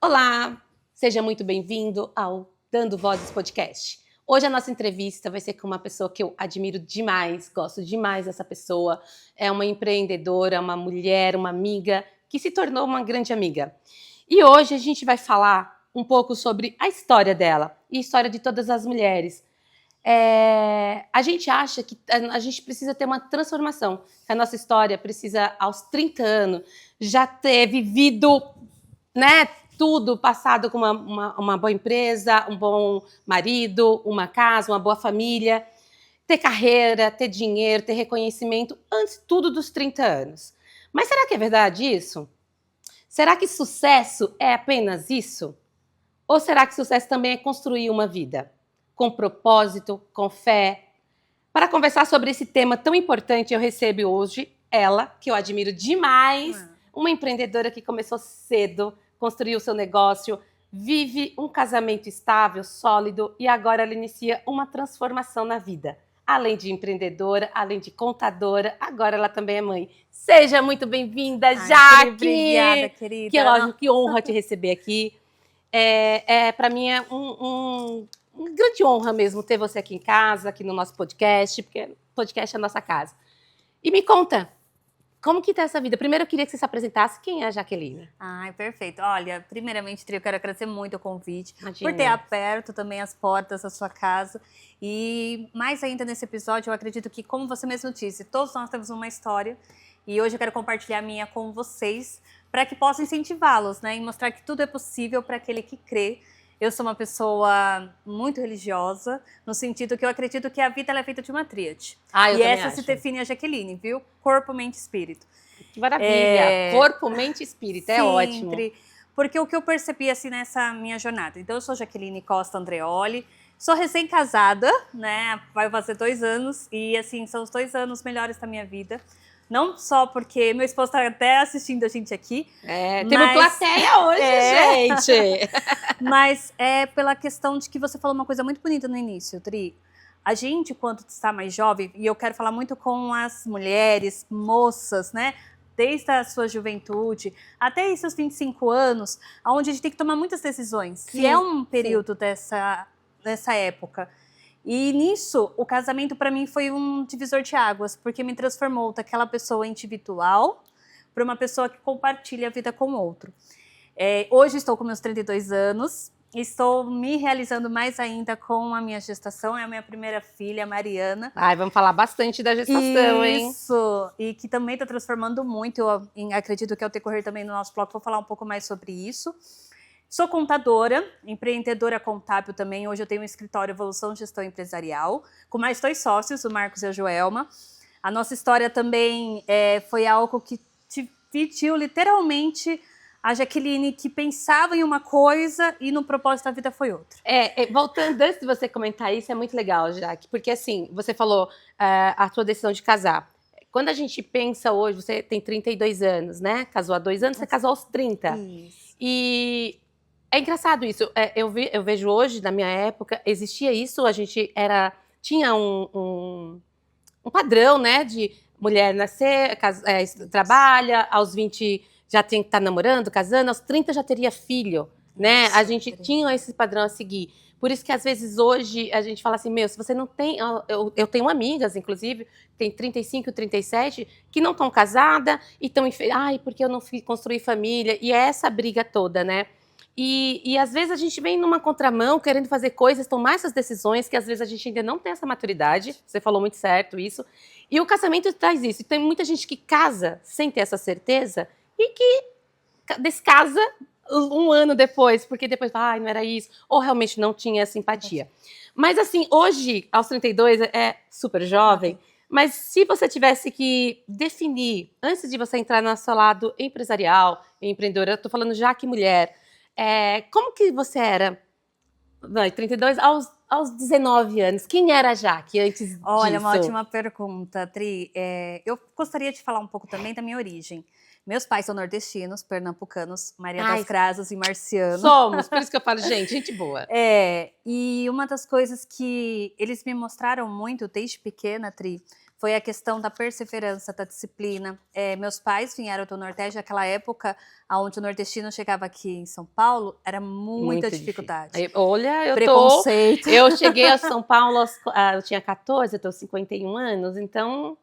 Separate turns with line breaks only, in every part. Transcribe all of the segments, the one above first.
Olá, seja muito bem-vindo ao Dando Vozes Podcast. Hoje a nossa entrevista vai ser com uma pessoa que eu admiro demais, gosto demais dessa pessoa. É uma empreendedora, uma mulher, uma amiga que se tornou uma grande amiga. E hoje a gente vai falar um pouco sobre a história dela e a história de todas as mulheres. A gente acha que a gente precisa ter uma transformação, que a nossa história precisa, aos 30 anos, já ter vivido, né, tudo, passado com uma boa empresa, um bom marido, uma casa, uma boa família, ter carreira, ter dinheiro, ter reconhecimento, antes tudo dos 30 anos. Mas será que é verdade isso? Será que sucesso é apenas isso? Ou será que sucesso também é construir uma vida com propósito, com fé? Para conversar sobre esse tema tão importante, eu recebo hoje ela, que eu admiro demais, uma empreendedora que começou cedo, construiu seu negócio, vive um casamento estável, sólido e agora ela inicia uma transformação na vida. Além de empreendedora, além de contadora, agora ela também é mãe. Seja muito bem-vinda, Jaque!
Obrigada, querida.
Que honra te receber aqui. Para mim é uma grande honra mesmo ter você aqui em casa, aqui no nosso podcast, porque podcast é a nossa casa. E me conta, como que tá essa vida? Primeiro eu queria que você se apresentasse. Quem é a Jaqueline?
Ai, perfeito. Olha, primeiramente, Tri, eu quero agradecer muito o convite,
Imagina.
por ter aberto também as portas da sua casa. E mais ainda nesse episódio, eu acredito que, como você mesmo disse, todos nós temos uma história. E hoje eu quero compartilhar a minha com vocês, para que possa incentivá-los, né? E mostrar que tudo é possível para aquele que crê. Eu sou uma pessoa muito religiosa, no sentido que eu acredito que a vida ela é feita de uma tríade.
Eu
e
também
essa
acho.
se define a Jaqueline, viu? Corpo, mente e espírito.
Que maravilha! Corpo, mente e espírito, é ótimo.
Porque o que eu percebi assim nessa minha jornada. Então, eu sou Jaqueline Costa Andreoli, sou recém-casada, né? Vai fazer 2 anos e assim, são os 2 anos melhores da minha vida. Não só porque meu esposo está até assistindo a gente aqui.
Temos plateia hoje, gente!
Mas é pela questão de que você falou uma coisa muito bonita no início, Tri. A gente, quando está mais jovem, e eu quero falar muito com as mulheres, moças, né? Desde a sua juventude até os seus 25 anos, onde a gente tem que tomar muitas decisões. Sim, e é um período dessa época. E nisso, o casamento para mim foi um divisor de águas, porque me transformou daquela pessoa individual para uma pessoa que compartilha a vida com o outro. Hoje estou com meus 32 anos, estou me realizando mais ainda com a minha gestação, é a minha primeira filha, Mariana.
Vamos falar bastante da gestação, hein?
Isso, e que também está transformando muito, eu acredito que ao decorrer também do nosso blog vou falar um pouco mais sobre isso. Sou contadora, empreendedora contábil também. Hoje eu tenho um escritório Evolução Gestão Empresarial, com mais 2 sócios, o Marcos e a Joelma. A nossa história também foi algo que dividiu literalmente a Jaqueline, que pensava em uma coisa e no propósito da vida foi outra.
Voltando, antes de você comentar isso, é muito legal, Jaque, porque assim, você falou a sua decisão de casar. Quando a gente pensa hoje, você tem 32 anos, né? Casou há 2 anos, você casou aos 30.
Isso.
E é engraçado isso. Eu vejo hoje, na minha época, existia isso, a gente tinha um padrão, né? De mulher nascer, trabalha, aos 20 já tem que estar namorando, casando, aos 30 já teria filho, né? A gente tinha esse padrão a seguir. Por isso que, às vezes, hoje, a gente fala assim, se você não tem... Eu tenho amigas, inclusive, tem 35, 37, que não estão casadas e estão... porque eu não construí família. E é essa briga toda, né? E às vezes a gente vem numa contramão, querendo fazer coisas, tomar essas decisões, que às vezes a gente ainda não tem essa maturidade. Você falou muito certo isso. E o casamento traz isso. E tem muita gente que casa sem ter essa certeza e que descasa 1 ano depois, porque depois fala, não era isso, ou realmente não tinha simpatia. Mas assim, hoje, aos 32, é super jovem, mas se você tivesse que definir, antes de você entrar no seu lado empresarial, empreendedora, eu tô falando já que mulher, como que você era? 32 aos 19 anos. Quem era a Jaque antes disso?
Olha, uma ótima pergunta, Tri. Eu gostaria de falar um pouco também da minha origem. Meus pais são nordestinos, pernambucanos, Maria das Graças e Marciano.
Somos, por isso que eu falo, gente boa.
E uma das coisas que eles me mostraram muito desde pequena, Tri, foi a questão da perseverança, da disciplina. Meus pais vieram do Nordeste, naquela época, onde o nordestino chegava aqui em São Paulo, era muita dificuldade.
Olha,
preconceito.
Eu cheguei a São Paulo, eu tinha 14, eu tô 51 anos, então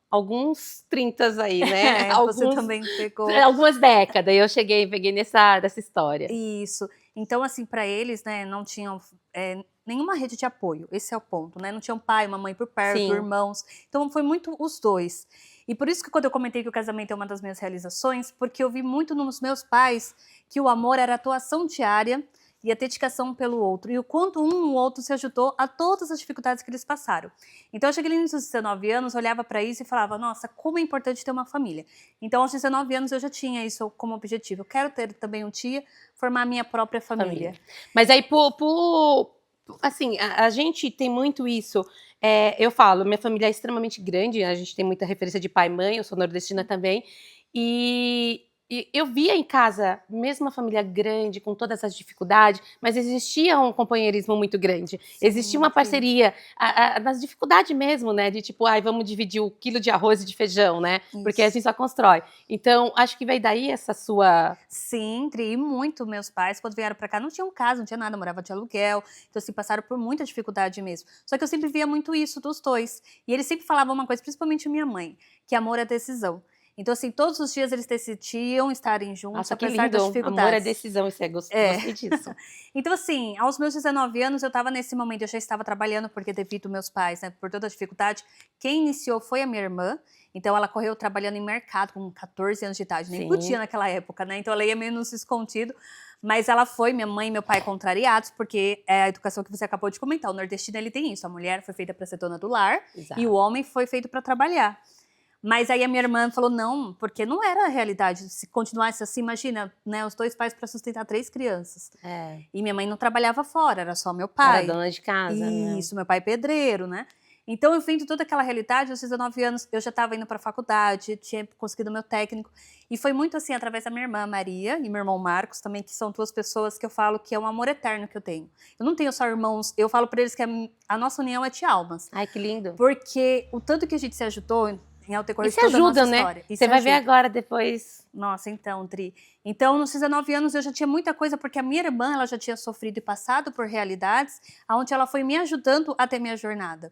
alguns 30 aí, né?
Você também pegou.
Algumas décadas, eu peguei dessa história.
Isso. Então, assim, para eles, né, não tinham nenhuma rede de apoio, esse é o ponto, né? Não tinha um pai, uma mãe por perto,
Sim.
irmãos. Então, foi muito os dois. E por isso que quando eu comentei que o casamento é uma das minhas realizações, porque eu vi muito nos meus pais que o amor era atuação diária e a dedicação pelo outro. E o quanto um ou outro se ajudou a todas as dificuldades que eles passaram. Então, eu cheguei ali nos 19 anos, olhava para isso e falava, nossa, como é importante ter uma família. Então, aos 19 anos, eu já tinha isso como objetivo. Eu quero ter também um dia, formar minha própria família.
Mas aí, assim, a gente tem muito isso. Eu falo, minha família é extremamente grande, a gente tem muita referência de pai e mãe, eu sou nordestina também. E eu via em casa, mesmo uma família grande, com todas essas dificuldades, mas existia um companheirismo muito grande. Sim, existia uma parceria, nas dificuldades mesmo, né? De tipo, vamos dividir o quilo de arroz e de feijão, né? Isso. Porque a gente só constrói. Então, acho que veio daí essa sua...
Sim, e muito. Meus pais, quando vieram pra cá, não tinham casa, não tinha nada, morava de aluguel. Então, assim, passaram por muita dificuldade mesmo. Só que eu sempre via muito isso dos dois. E eles sempre falavam uma coisa, principalmente minha mãe, que amor é decisão. Então, assim, todos os dias eles decidiam estarem juntos,
nossa,
apesar das dificuldades.
Amor é decisão, isso gostei disso.
Então, assim, aos meus 19 anos, eu estava nesse momento, eu já estava trabalhando, porque devido aos meus pais, né, por toda a dificuldade, quem iniciou foi a minha irmã. Então, ela correu trabalhando em mercado com 14 anos de idade, nem podia naquela época, né? Então, ela ia menos escondido. Mas ela foi, minha mãe e meu pai contrariados, porque é a educação que você acabou de comentar. O nordestino, ele tem isso. A mulher foi feita para ser dona do lar. Exato. E o homem foi feito para trabalhar. Mas aí a minha irmã falou, não, porque não era a realidade. Se continuasse assim, imagina, né, os dois pais para sustentar 3 crianças. E minha mãe não trabalhava fora, era só meu pai.
Era dona de casa, né?
Isso, meu pai pedreiro, né? Então, eu vendo toda aquela realidade, aos 19 anos, eu já estava indo para a faculdade, tinha conseguido meu técnico. E foi muito assim, através da minha irmã Maria e meu irmão Marcos também, que são 2 pessoas que eu falo que é um amor eterno que eu tenho. Eu não tenho só irmãos, eu falo para eles que a nossa união é de almas.
Ai, que lindo.
Porque o tanto que a gente se ajudou... ao decorrer
de toda a nossa
história.
Né? Você vai ver agora, depois...
Nossa, então, Tri. Então, nos 19 anos, eu já tinha muita coisa, porque a minha irmã, ela já tinha sofrido e passado por realidades, onde ela foi me ajudando até minha jornada.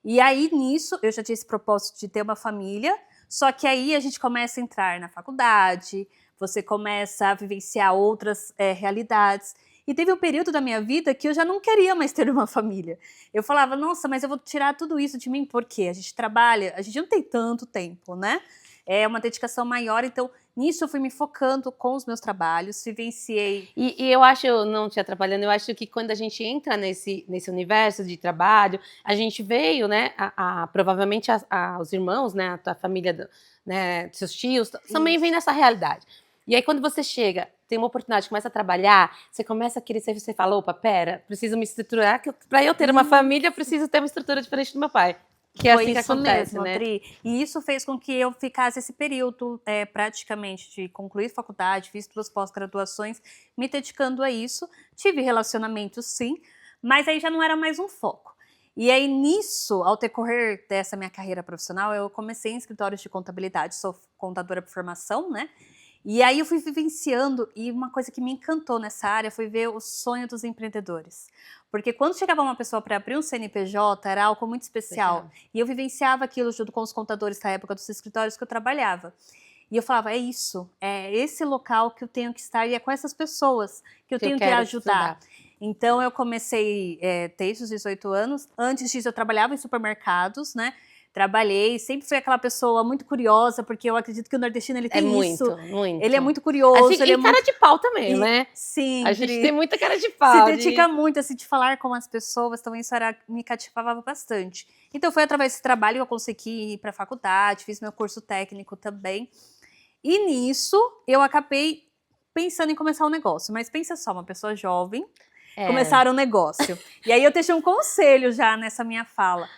E aí, nisso, eu já tinha esse propósito de ter uma família, só que aí a gente começa a entrar na faculdade, você começa a vivenciar outras realidades. E teve um período da minha vida que eu já não queria mais ter uma família. Eu falava, nossa, mas eu vou tirar tudo isso de mim, por quê? A gente trabalha, a gente não tem tanto tempo, né? É uma dedicação maior, então nisso eu fui me focando com os meus trabalhos, vivenciei.
E eu acho, não te atrapalhando, eu acho que quando a gente entra nesse universo de trabalho, a gente veio, né, provavelmente os irmãos, né, a tua família, né, seus tios, também vem nessa realidade. E aí, quando você chega, tem uma oportunidade, começa a trabalhar, você começa a querer, você fala, opa, pera, preciso me estruturar, que para eu ter uma família, eu preciso ter uma estrutura diferente do meu pai. Que é assim que acontece,
mesmo,
né?
Tri. E isso fez com que eu ficasse esse período, praticamente, de concluir faculdade, fiz 2 pós-graduações, me dedicando a isso. Tive relacionamentos, sim, mas aí já não era mais um foco. E aí, nisso, ao decorrer dessa minha carreira profissional, eu comecei em escritórios de contabilidade, sou contadora por formação, né? E aí eu fui vivenciando, e uma coisa que me encantou nessa área foi ver o sonho dos empreendedores. Porque quando chegava uma pessoa para abrir um CNPJ, era algo muito especial. E eu vivenciava aquilo junto com os contadores da época dos escritórios que eu trabalhava. E eu falava, é isso, é esse local que eu tenho que estar e é com essas pessoas que eu tenho que ajudar. Então eu comecei desde os 18 anos. Antes disso eu trabalhava em supermercados, né? Trabalhei, sempre fui aquela pessoa muito curiosa, porque eu acredito que o nordestino ele tem isso.
Muito.
Ele é muito curioso.
Ele é cara de pau também, né?
Sim.
A gente tem muita cara de pau.
Se dedica muito, assim, de falar com as pessoas, então isso me cativava bastante. Então foi através desse trabalho que eu consegui ir para a faculdade, fiz meu curso técnico também. E nisso eu acabei pensando em começar um negócio. Mas pensa só, uma pessoa jovem começar um negócio. E aí eu deixei um conselho já nessa minha fala.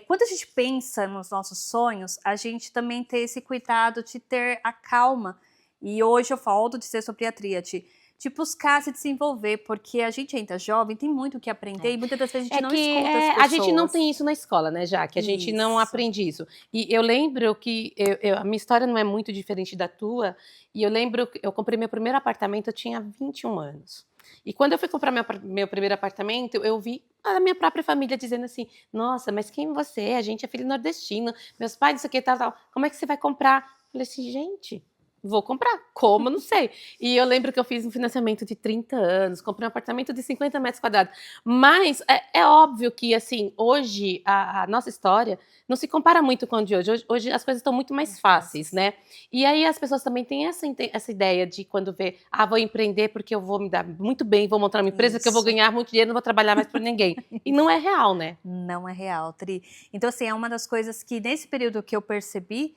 Quando a gente pensa nos nossos sonhos, a gente também tem esse cuidado de ter a calma. E hoje eu falo de ser sobre a tríade, de buscar se desenvolver, porque a gente ainda jovem, tem muito o que aprender e muitas das vezes a gente não escuta as pessoas.
A gente não tem isso na escola, né, Jaque? A gente não aprende isso. E eu lembro que a minha história não é muito diferente da tua, e eu lembro que eu comprei meu primeiro apartamento, eu tinha 21 anos. E quando eu fui comprar meu primeiro apartamento, eu vi a minha própria família dizendo assim, nossa, mas quem você é? A gente é filho nordestino, meus pais, isso aqui, tal. Como é que você vai comprar? Eu falei assim, gente, vou comprar. Como? Não sei. E eu lembro que eu fiz um financiamento de 30 anos, comprei um apartamento de 50 metros quadrados. Mas é óbvio que, assim, hoje, a nossa história não se compara muito com a de hoje. Hoje as coisas estão muito mais fáceis, né? E aí as pessoas também têm essa ideia de quando vê, vou empreender porque eu vou me dar muito bem, vou montar uma empresa que eu vou ganhar muito dinheiro, não vou trabalhar mais para ninguém. E não é real, né?
Não é real, Tri. Então, assim, é uma das coisas que nesse período que eu percebi,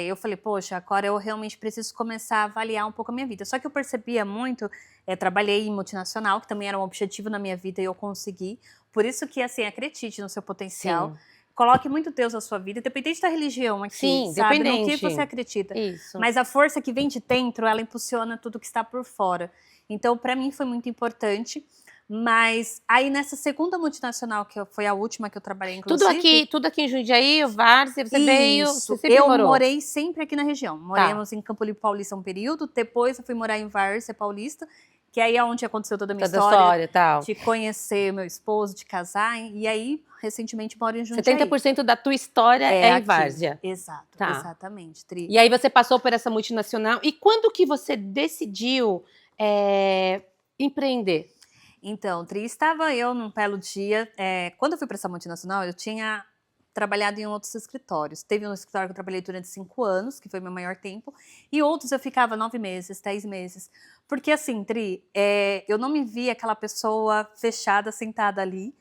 eu falei, poxa, agora eu realmente preciso começar a avaliar um pouco a minha vida. Só que eu percebia muito, trabalhei em multinacional, que também era um objetivo na minha vida e eu consegui. Por isso que, assim, acredite no seu potencial. Sim. Coloque muito Deus na sua vida, independente da religião aqui,
sim,
sabe?
Dependente.
No que você acredita.
Isso.
Mas a força que vem de dentro, ela impulsiona tudo que está por fora. Então, para mim, foi muito importante. Mas aí nessa segunda multinacional, que foi a última que eu trabalhei, inclusive...
Tudo aqui em Jundiaí, o Várzea, você veio, você sempre morou?
Eu morei sempre aqui na região. Moramos em Campo Limpo Paulista um período, depois eu fui morar em Várzea Paulista, que aí é onde aconteceu toda a minha história
tal.
De conhecer meu esposo, de casar, e aí recentemente moro em Jundiaí.
70% da tua história é em Várzea.
Exato, exatamente. Tri.
E aí você passou por essa multinacional, e quando que você decidiu empreender?
Então, Tri, estava eu num belo dia, quando eu fui para essa multinacional, eu tinha trabalhado em outros escritórios. Teve um escritório que eu trabalhei durante 5 anos, que foi meu maior tempo, e outros eu ficava 9 meses, 10 meses. Porque assim, Tri, eu não me via aquela pessoa fechada, sentada ali,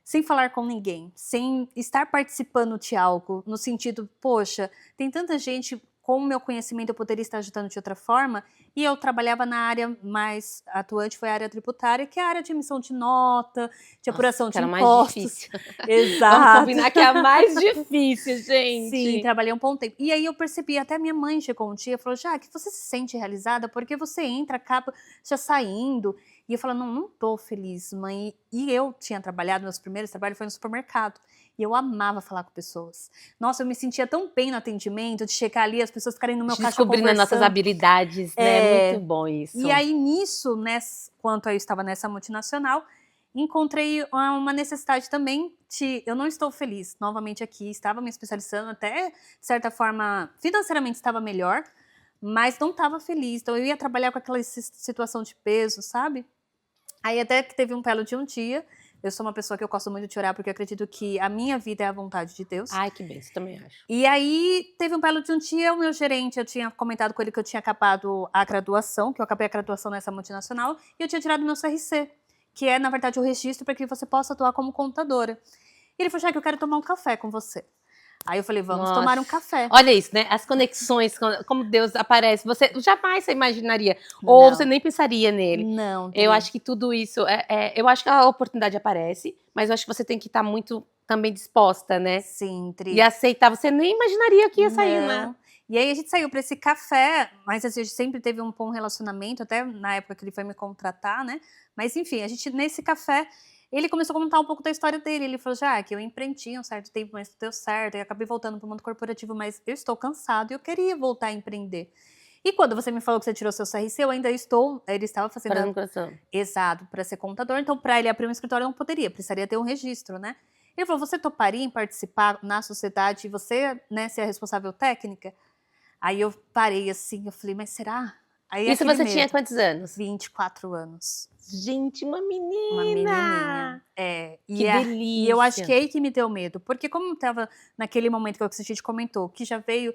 sem falar com ninguém, sem estar participando de algo, no sentido, poxa, tem tanta gente... Com o meu conhecimento, eu poderia estar ajudando de outra forma. E eu trabalhava na área mais atuante, foi a área tributária, que é a área de emissão de nota, de apuração de impostos.
Mais difícil.
Exato.
Vamos combinar que é a mais difícil, gente.
Sim, trabalhei um bom tempo. E aí eu percebi, até minha mãe chegou um dia e falou, Jaque, você se sente realizada? Porque você entra, acaba já saindo. E eu falo, não tô feliz, mãe. E eu tinha trabalhado, meus primeiros trabalhos foi no supermercado. E eu amava falar com pessoas. Nossa, eu me sentia tão bem no atendimento, de chegar ali, as pessoas ficarem no meu caixa conversando.
Descobrindo as nossas habilidades, né? Muito bom isso.
E aí, nisso, quando eu estava nessa multinacional, encontrei uma necessidade também de... Eu não estou feliz novamente aqui, estava me especializando até, de certa forma, financeiramente estava melhor, mas não estava feliz. Então, eu ia trabalhar com aquela situação de peso, sabe? Aí, até que teve um belo de um dia... Eu sou uma pessoa que eu gosto muito de orar, porque eu acredito que a minha vida é a vontade de Deus.
Ai, que bem, também acho.
E aí, teve um belo de um dia, o meu gerente, eu tinha comentado com ele que eu tinha acabado a graduação, que eu acabei a graduação nessa multinacional, e eu tinha tirado meu CRC, que é, na verdade, o registro para que você possa atuar como contadora. E ele falou, Jaque, eu quero tomar um café com você. Aí eu falei, vamos tomar um café.
Olha isso, né? As conexões, como Deus aparece. Você jamais imaginaria. Ou você nem pensaria nele.
Não.
Eu acho que tudo isso... eu acho que a oportunidade aparece, mas eu acho que você tem que estar muito também disposta, né?
Sim, Tri.
E aceitar. Você nem imaginaria que ia sair, né?
E aí a gente saiu para esse café, mas a gente sempre teve um bom relacionamento, até na época que ele foi me contratar, né? Mas enfim, a gente nesse café... Ele começou a contar um pouco da história dele. Ele falou, Jaque, eu empreendi um certo tempo, mas deu certo. Eu acabei voltando para o mundo corporativo, mas eu estou cansado e eu queria voltar a empreender. E quando você me falou que você tirou seu CRC, eu ainda estou... Ele estava fazendo... Exato, para ser contador. Então, para ele abrir um escritório, não poderia. Precisaria ter um registro, né? Ele falou, você toparia em participar na sociedade e você, né, ser a responsável técnica? Aí eu parei assim, eu falei, mas será? Aí,
isso você tinha quantos anos?
24 anos.
Gente, uma menina!
Uma menininha.
Que delícia!
E eu acho que é aí que me deu medo. Porque como eu estava naquele momento que a gente comentou, que já veio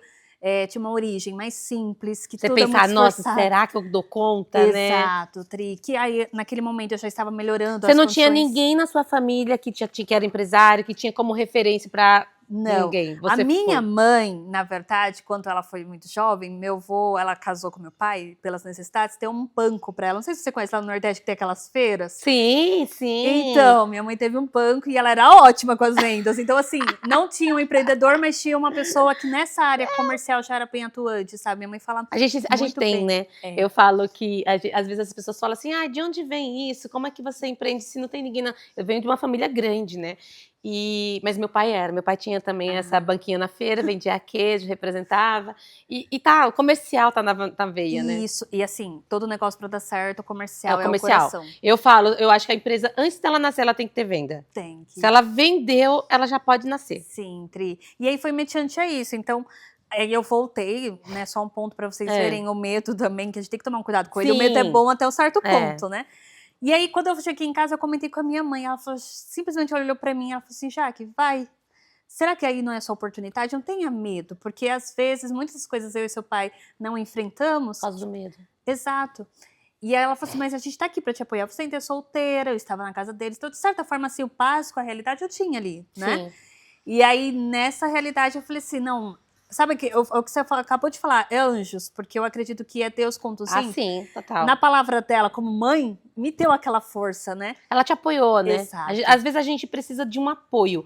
de uma origem mais simples, que
você
tudo
pensar, nossa, será que eu dou conta, né?
Exato, Tri. Que aí, naquele momento, eu já estava melhorando
Você não tinha ninguém na sua família que era empresário, que tinha como referência para
Não.
Ninguém.
A
Você
minha
foi.
mãe, na verdade, quando ela foi muito jovem, meu avô, ela casou com meu pai, pelas necessidades, deu um banco pra ela. Não sei se você conhece lá no Nordeste que tem aquelas feiras.
Sim, sim.
Então, minha mãe teve um banco e ela era ótima com as vendas. Então, assim, não tinha um empreendedor, mas tinha uma pessoa que nessa área comercial já era bem atuante, sabe? Minha mãe fala
A gente
muito
tem,
bem.
né?
É.
Eu falo que às vezes as pessoas falam assim, de onde vem isso? Como é que você empreende se não tem ninguém? Eu venho de uma família grande, né? Mas meu pai tinha também essa banquinha na feira, vendia queijo, representava. O comercial tá na veia, né?
Isso, e assim, todo negócio para dar certo, o
É
comercial
o
é o
comercial.
coração.
Eu acho que a empresa, antes dela nascer, ela tem que ter venda.
Tem que.
Se ela vendeu, ela já pode nascer.
Sim, Tri. E aí foi mediante a isso. Então, aí eu voltei, né? Só um ponto para vocês verem o medo também, que a gente tem que tomar um cuidado com ele. O medo é
Sim.
bom até um certo
É.
ponto, né? E aí, quando eu cheguei em casa, eu comentei com a minha mãe. Ela falou, simplesmente olhou para mim e ela falou assim: Jaque, vai. Será que aí não é sua oportunidade? Não tenha medo, porque às vezes muitas coisas eu e seu pai não enfrentamos.
Por causa do medo.
Exato. E aí ela falou assim, mas a gente tá aqui pra te apoiar. Você ainda é solteira, eu estava na casa deles. Então, de certa forma, assim, o paz com a realidade eu tinha ali, né?
Sim.
E aí, nessa realidade, eu falei assim, não... Sabe o que você acabou de falar? É anjos, porque eu acredito que é Deus conduzindo.
Sim, total.
Na palavra dela, como mãe, me deu aquela força, né?
Ela te apoiou, né?
Exato.
Às vezes a gente precisa de um apoio.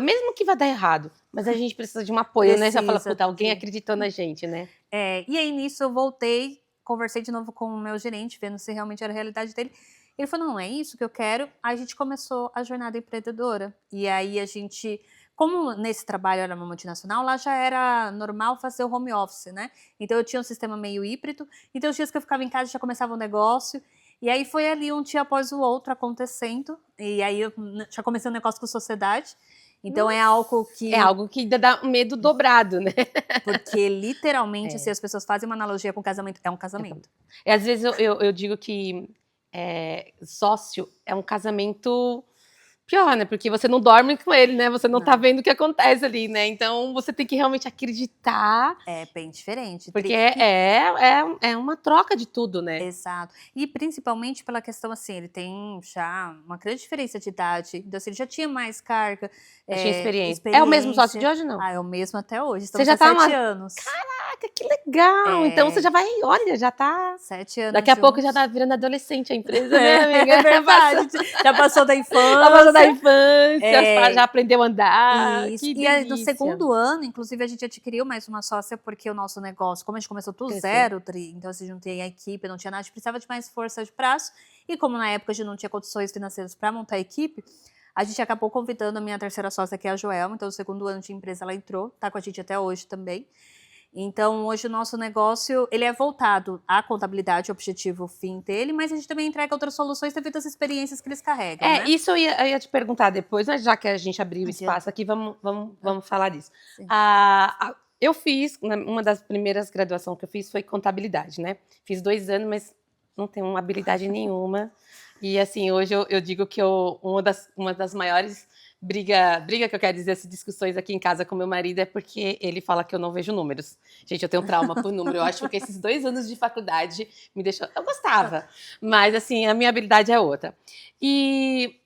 Mesmo que vá dar errado. Mas a gente precisa de um apoio, né? Você fala, puta, alguém acreditou na gente, né?
E aí, nisso, eu voltei, conversei de novo com o meu gerente, vendo se realmente era a realidade dele. Ele falou, não, é isso que eu quero. Aí a gente começou a jornada empreendedora. E aí a gente... Como nesse trabalho era uma multinacional, lá já era normal fazer o home office, né? Então eu tinha um sistema meio híbrido. Então os dias que eu ficava em casa já começava o negócio. E aí foi ali um dia após o outro acontecendo. E aí eu já comecei um negócio com sociedade. Então é algo que...
É algo que dá medo dobrado, né?
Porque literalmente, se as pessoas fazem uma analogia com casamento, é um casamento.
Às vezes eu digo que sócio é um casamento... pior, né? Porque você não dorme com ele, né? Você não tá vendo o que acontece ali, né? Então, você tem que realmente acreditar.
É bem diferente.
Porque é uma troca de tudo, né?
Exato. E principalmente pela questão, assim, ele tem já uma grande diferença de idade. Então, assim, ele já tinha mais carga.
Tinha experiência. É o mesmo sócio de hoje, não?
É o mesmo até hoje.
Você já
há
tá
7 anos.
Caraca, que legal! Então, você já vai, olha, já tá...
7 anos
Daqui a pouco já tá virando adolescente a empresa, né, amiga?
É verdade. Já passou da infância.
Já passou da infância, já aprendeu a andar.
Isso.
Que
E aí, no
delícia.
segundo ano, inclusive, a gente adquiriu mais uma sócia, porque o nosso negócio, como a gente começou do zero, Tri, então assim, não tinha equipe, não tinha nada, a gente precisava de mais força de braço. E como na época a gente não tinha condições financeiras para montar a equipe, a gente acabou convidando a minha terceira sócia, que é a Joelma. Então, no segundo ano de empresa, ela entrou, tá com a gente até hoje também. Então, hoje o nosso negócio, ele é voltado à contabilidade, o objetivo, o fim dele, mas a gente também entrega outras soluções devido às experiências que eles carregam, né?
Isso eu ia te perguntar depois, mas já que a gente abriu o espaço aqui, vamos falar disso. Eu fiz, uma das primeiras graduações que eu fiz foi contabilidade, né? Fiz 2 anos, mas não tenho habilidade nenhuma. E assim, hoje eu digo que uma das maiores briga que eu quero dizer, essas discussões aqui em casa com meu marido é porque ele fala que eu não vejo números. Gente, eu tenho trauma por número. Eu acho que esses 2 anos de faculdade me deixou... Eu gostava, mas assim, a minha habilidade é outra. E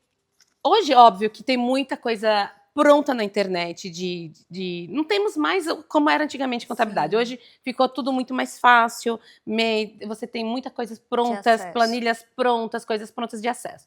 hoje, óbvio, que tem muita coisa pronta na internet, não temos mais como era antigamente contabilidade. Sim. Hoje ficou tudo muito mais fácil, você tem muitas coisas prontas, planilhas prontas, coisas prontas de acesso.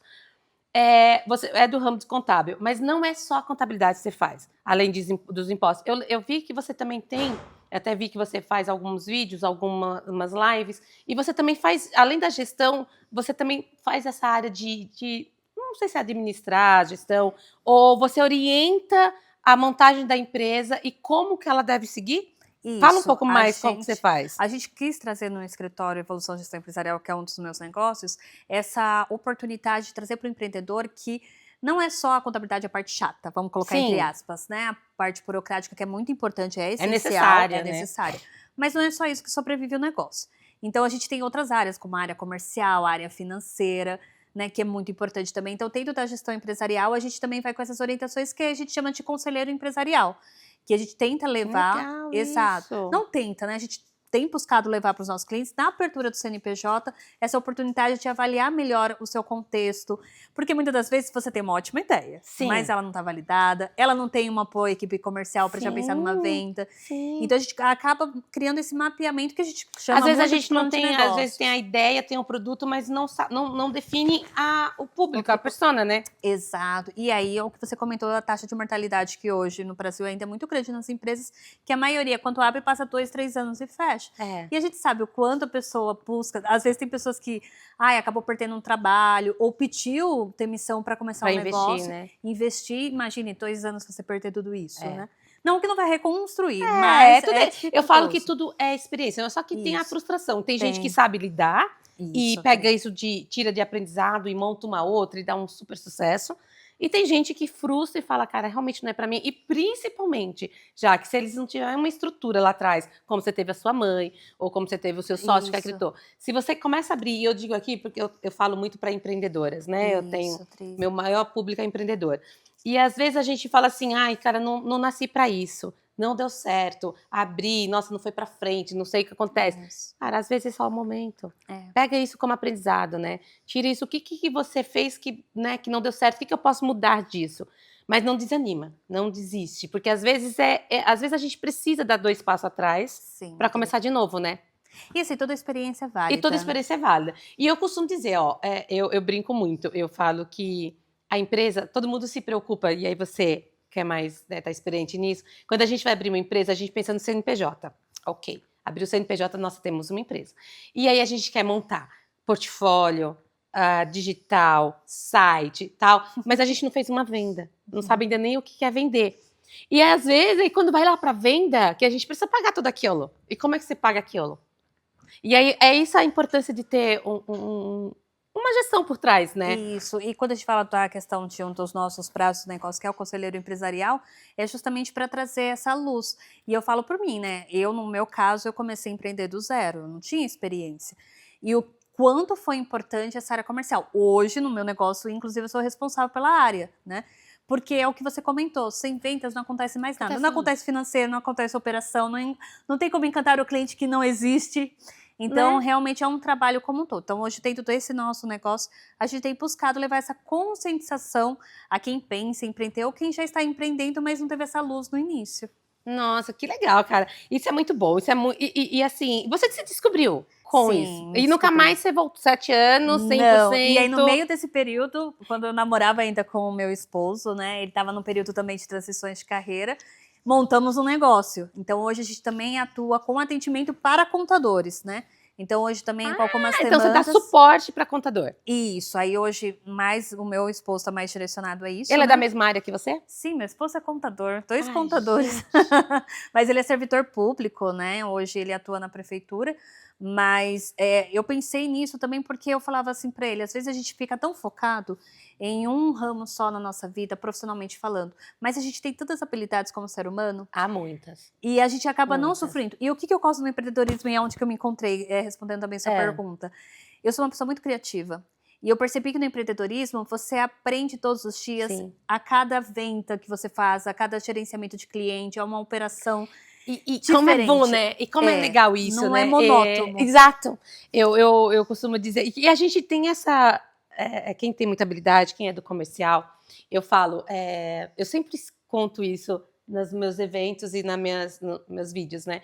Você é do ramo de contábil, mas não é só a contabilidade que você faz, além dos impostos. Eu vi que você também tem, até vi que você faz alguns vídeos, algumas lives, e você também faz, além da gestão, você também faz essa área de não sei se é administrar, gestão, ou você orienta a montagem da empresa e como que ela deve seguir? Isso, fala um pouco mais como que você faz.
A gente quis trazer no escritório Evolução Gestão Empresarial, que é um dos meus negócios, essa oportunidade de trazer para o empreendedor que não é só a contabilidade a parte chata, vamos colocar entre aspas, né? A parte burocrática que é muito importante, é essencial, é necessária. Mas não é só isso que sobrevive o negócio. Então a gente tem outras áreas, como a área comercial, a área financeira, né, que é muito importante também. Então, dentro da gestão empresarial, a gente também vai com essas orientações que a gente chama de conselheiro empresarial, que a gente tenta levar...
Legal,
exato.
Isso.
Não tenta, né? A gente tem buscado levar para os nossos clientes, na abertura do CNPJ, essa oportunidade de avaliar melhor o seu contexto, porque muitas das vezes você tem uma ótima ideia,
Sim.
mas ela não está validada, ela não tem uma boa equipe comercial para já pensar numa venda, então a gente acaba criando esse mapeamento que a gente chama
às vezes a
muito de
gente não
plano de
tem, às
negócios.
vezes tem a ideia, tem o produto, mas não define o público, a persona, né?
Exato. E aí, é o que você comentou, a taxa de mortalidade que hoje no Brasil ainda é muito grande nas empresas, que a maioria, quando abre, passa 2, 3 anos e fecha. E a gente sabe o quanto a pessoa busca. Às vezes tem pessoas que acabou perdendo um trabalho ou pediu demissão para começar um negócio.
Né?
Investir, imagine, 2 anos você perder tudo isso, né? Não que não vai reconstruir,
eu falo que tudo é experiência, só que tem a frustração. Tem gente que sabe lidar e pega isso tira de aprendizado e monta uma outra e dá um super sucesso. E tem gente que frustra e fala, cara, realmente não é pra mim. E principalmente, já que se eles não tiverem uma estrutura lá atrás, como você teve a sua mãe, ou como você teve o seu sócio que acreditou. Se você começa a abrir, e eu digo aqui, porque eu falo muito para empreendedoras, né? Eu tenho, meu maior público é empreendedor. E às vezes a gente fala assim, ai, cara, não nasci para isso. Não deu certo, abri, nossa, não foi pra frente, não sei o que acontece. Cara, às vezes é só o momento. Pega isso como aprendizado, né? Tira isso, o que você fez que não deu certo, o que eu posso mudar disso? Mas não desanima, não desiste, porque às vezes às vezes a gente precisa dar 2 passos atrás para começar de novo, né?
E assim, toda experiência é válida.
E toda experiência é válida. E eu costumo dizer, eu brinco muito, eu falo que a empresa, todo mundo se preocupa, e aí você que é mais, tá experiente nisso, quando a gente vai abrir uma empresa, a gente pensa no CNPJ. Ok, abriu o CNPJ, nós temos uma empresa. E aí a gente quer montar portfólio, digital, site, tal, mas a gente não fez uma venda, não sabe ainda nem o que quer vender. E às vezes, aí, quando vai lá para venda, que a gente precisa pagar tudo aquilo. E como é que você paga aquilo? E aí é isso a importância de ter uma gestão por trás, né?
Isso, e quando a gente fala da questão de um dos nossos braços do negócio, que é o conselheiro empresarial, é justamente para trazer essa luz. E eu falo por mim, né? No meu caso, eu comecei a empreender do zero, eu não tinha experiência. E o quanto foi importante essa área comercial. Hoje, no meu negócio, inclusive, eu sou responsável pela área, né? Porque é o que você comentou, sem vendas não acontece mais nada. Não acontece financeiro, não acontece operação, não tem como encantar o cliente que não existe. Então, realmente é um trabalho como um todo. Então, hoje, dentro desse nosso negócio, a gente tem buscado levar essa conscientização a quem pensa em empreender ou quem já está empreendendo, mas não teve essa luz no início.
Nossa, que legal, cara. Isso é muito bom. Isso é e assim, você se descobriu com isso. E nunca mais você voltou 7 anos, 100%.
Não. E aí, no meio desse período, quando eu namorava ainda com o meu esposo, né? Ele estava no período também de transições de carreira. Montamos um negócio. Então, hoje a gente também atua com atendimento para contadores, né? Então, hoje também com algumas
então
demandas...
você dá suporte para contador.
Isso. Aí, hoje, mais o meu esposo está mais direcionado a isso,
Ele
né?
é da mesma área que você?
Sim, meu esposo é contador. 2 contadores. Mas ele é servidor público, né? Hoje ele atua na prefeitura. Mas eu pensei nisso também porque eu falava assim para ele, às vezes a gente fica tão focado em um ramo só na nossa vida, profissionalmente falando, mas a gente tem tantas habilidades como ser humano.
Há muitas.
E a gente acaba não sofrendo. E o que eu gosto do empreendedorismo e é onde que eu me encontrei, respondendo também sua pergunta. Eu sou uma pessoa muito criativa. E eu percebi que no empreendedorismo você aprende todos os dias, a cada venda que você faz, a cada gerenciamento de cliente, a uma operação.
E como é bom, né? E como é legal isso,
não
né?
É monótono.
Exato. Eu costumo dizer. E a gente tem essa. Quem tem muita habilidade, quem é do comercial, eu falo. Eu sempre conto isso nos meus eventos e nos meus vídeos, né?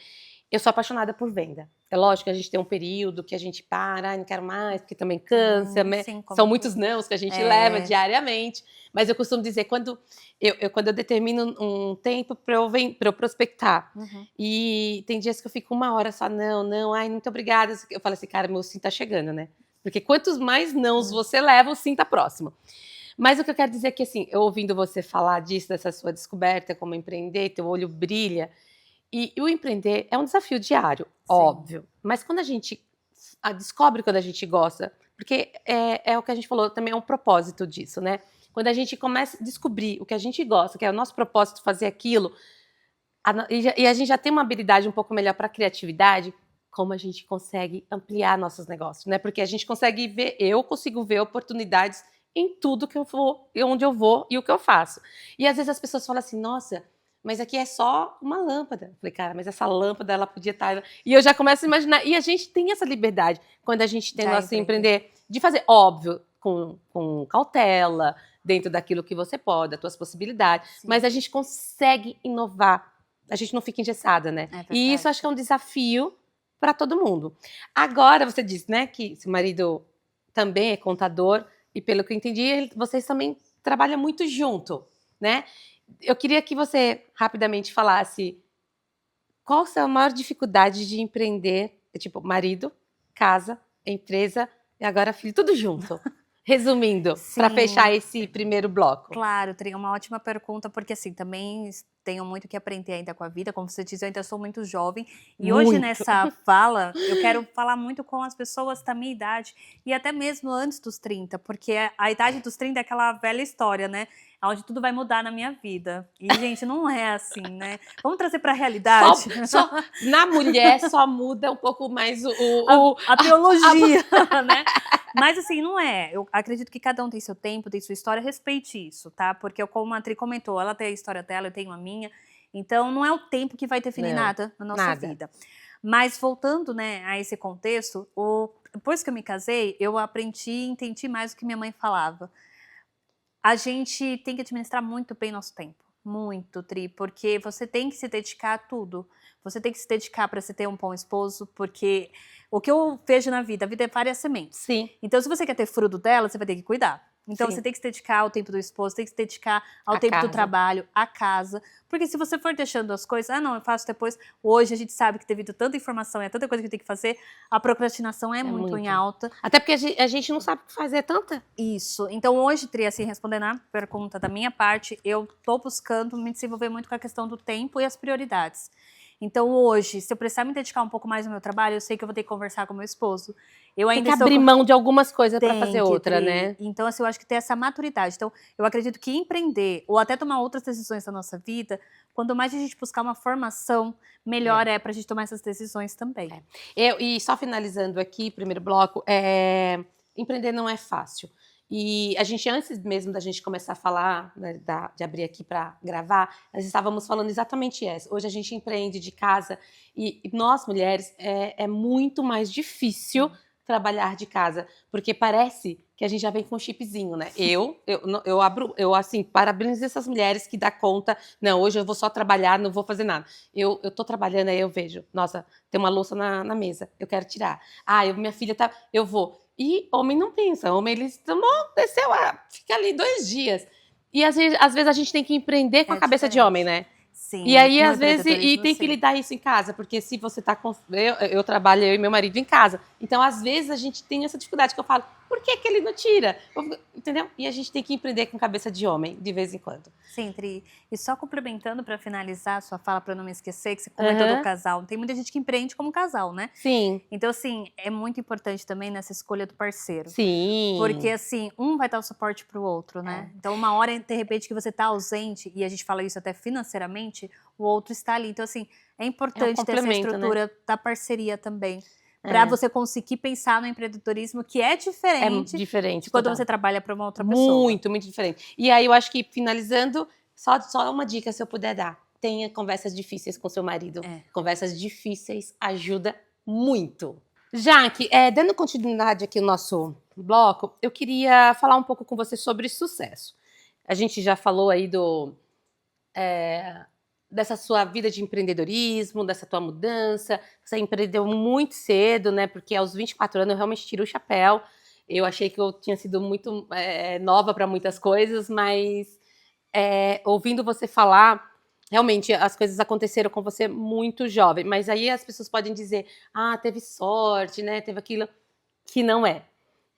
Eu sou apaixonada por venda. É lógico que a gente tem um período que a gente para, não quero mais, porque também cansa, né? São muitos nãos que a gente leva diariamente. Mas eu costumo dizer, quando eu determino um tempo para eu prospectar, e tem dias que eu fico 1 hora só, não, ai, muito obrigada. Eu falo assim, cara, meu sim tá chegando, né? Porque quantos mais nãos você leva, o sim tá próximo. Mas o que eu quero dizer é que, assim, eu ouvindo você falar disso, dessa sua descoberta, como empreender, teu olho brilha. E o empreender é um desafio diário, óbvio. Mas quando a gente descobre quando a gente gosta, porque é o que a gente falou, também é um propósito disso, né? Quando a gente começa a descobrir o que a gente gosta, que é o nosso propósito fazer aquilo, e a gente já tem uma habilidade um pouco melhor para criatividade, como a gente consegue ampliar nossos negócios, né? Porque a gente consegue ver, eu consigo ver oportunidades em tudo que eu vou, onde eu vou e o que eu faço. E às vezes as pessoas falam assim, nossa, mas aqui é só uma lâmpada. Eu falei, cara, mas essa lâmpada, ela podia estar... E eu já começo a imaginar, e a gente tem essa liberdade, quando a gente tem nosso empreender, de fazer, óbvio, com cautela, dentro daquilo que você pode, das suas possibilidades,
Sim.
mas a gente consegue inovar, a gente não fica engessada, né? E isso acho que é um desafio para todo mundo. Agora, você disse, né, que seu marido também é contador, e pelo que eu entendi, vocês também trabalham muito junto, né? Eu queria que você rapidamente falasse qual a sua maior dificuldade de empreender, tipo, marido, casa, empresa e agora filho, tudo junto. Resumindo, para fechar esse primeiro bloco.
Claro, Tri, uma ótima pergunta, porque assim, também tenho muito que aprender ainda com a vida, como você disse, eu ainda sou muito jovem, e hoje nessa fala, eu quero falar muito com as pessoas da minha idade, e até mesmo antes dos 30, porque a idade dos 30 é aquela velha história, né? Onde tudo vai mudar na minha vida. E, gente, não é assim, né? Vamos trazer para a realidade.
Na mulher só muda um pouco mais
a biologia, né? Mas assim, não é. Eu acredito que cada um tem seu tempo, tem sua história, respeite isso, tá? Porque como a Tri comentou, ela tem a história dela, eu tenho a minha. Então, não é o tempo que vai definir nada na nossa vida. Mas voltando, né, a esse contexto, depois que eu me casei, eu aprendi e entendi mais o que minha mãe falava. A gente tem que administrar muito bem nosso tempo. Muito, Tri, porque você tem que se dedicar a tudo. Você tem que se dedicar para você ter um bom esposo, porque o que eu vejo na vida, a vida é várias sementes.
Sim.
Então, se você quer ter fruto dela, você vai ter que cuidar. Então, você tem que se dedicar ao tempo do esposo, tem que se dedicar ao tempo do trabalho, à casa. Porque se você for deixando as coisas, não, eu faço depois. Hoje a gente sabe que devido a tanta informação e a tanta coisa que tem que fazer, a procrastinação é muito em alta.
Até porque a gente não sabe o que fazer tanta.
Isso. Então, hoje, Tri, assim, respondendo a pergunta da minha parte, eu tô buscando me desenvolver muito com a questão do tempo e as prioridades. Então, hoje, se eu precisar me dedicar um pouco mais no meu trabalho, eu sei que eu vou ter que conversar com meu esposo. Eu ainda
tem que abrir mão de algumas coisas para fazer outra, né?
Então, assim, eu acho que ter essa maturidade. Então, eu acredito que empreender ou até tomar outras decisões da nossa vida, quanto mais a gente buscar uma formação, melhor é pra gente tomar essas decisões também.
E só finalizando aqui, primeiro bloco, empreender não é fácil. E a gente, antes mesmo da gente começar a falar, né, de abrir aqui para gravar, nós estávamos falando exatamente isso. Hoje a gente empreende de casa e nós, mulheres, é muito mais difícil trabalhar de casa, porque parece que a gente já vem com um chipzinho, né? Eu assim, parabenizo essas mulheres que dá conta, não, hoje eu vou só trabalhar, não vou fazer nada. Eu tô trabalhando, aí eu vejo, nossa, tem uma louça na mesa, eu quero tirar. Minha filha tá, eu vou. E homem não pensa, homem eles desceu, fica ali 2 dias. E às vezes a gente tem que empreender com a cabeça de homem, né?
Sim,
e aí, às vezes, tem que lidar isso em casa, porque se você tá com... Eu trabalho, eu e meu marido, em casa. Então, às vezes, a gente tem essa dificuldade que eu falo, por que ele não tira? Entendeu? E a gente tem que empreender com cabeça de homem, de vez em quando.
Sim, Tri. E só complementando para finalizar a sua fala, para eu não me esquecer, que você comentou do casal. Tem muita gente que empreende como casal, né?
Sim.
Então, assim, é muito importante também nessa escolha do parceiro.
Sim.
Porque, assim, um vai dar o suporte pro outro, né? Então, uma hora, de repente, que você tá ausente, e a gente fala isso até financeiramente, o outro está ali. Então, assim, é importante ter essa estrutura da parceria também. Para você conseguir pensar no empreendedorismo, que é diferente, de quando você trabalha para uma outra pessoa.
Muito, muito diferente. E aí, eu acho que, finalizando, só uma dica, se eu puder dar. Tenha conversas difíceis com seu marido. Conversas difíceis ajuda muito. Jaque, dando continuidade aqui no nosso bloco, eu queria falar um pouco com você sobre sucesso. A gente já falou aí dessa sua vida de empreendedorismo, dessa tua mudança. Você empreendeu muito cedo, né? Porque aos 24 anos eu realmente tiro o chapéu. Eu achei que eu tinha sido muito nova para muitas coisas, mas ouvindo você falar, realmente as coisas aconteceram com você muito jovem. Mas aí as pessoas podem dizer, teve sorte, né? Teve aquilo que não é.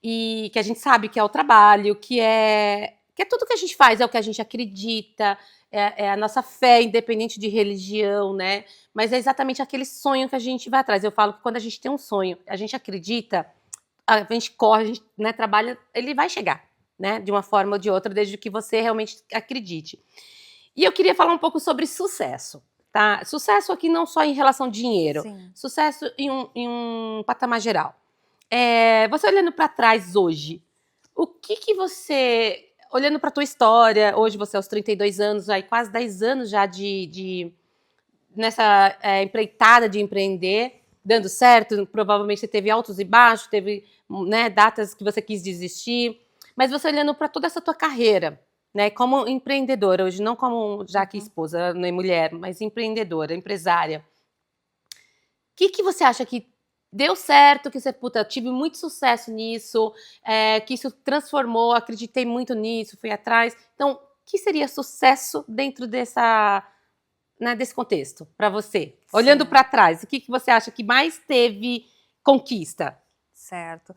E que a gente sabe que é o trabalho, que é tudo que a gente faz, é o que a gente acredita, é a nossa fé, independente de religião, né? Mas é exatamente aquele sonho que a gente vai atrás. Eu falo que quando a gente tem um sonho, a gente acredita, a gente corre, a gente, né, trabalha, ele vai chegar, né? De uma forma ou de outra, desde que você realmente acredite. E eu queria falar um pouco sobre sucesso, tá? Sucesso aqui não só em relação ao dinheiro, sucesso em um patamar geral. Você olhando para trás hoje, o que você olhando para tua história, hoje você aos 32 anos, aí quase 10 anos já nessa empreitada de empreender, dando certo, provavelmente você teve altos e baixos, teve, né, datas que você quis desistir, mas você olhando para toda essa tua carreira, né, como empreendedora hoje, não como já que esposa, nem mulher, mas empreendedora, empresária, o que você acha que deu certo, que você, puta, tive muito sucesso nisso, que isso transformou, acreditei muito nisso, fui atrás. Então, o que seria sucesso dentro né, desse contexto, para você? Olhando para trás, o que você acha que mais teve conquista?
Certo.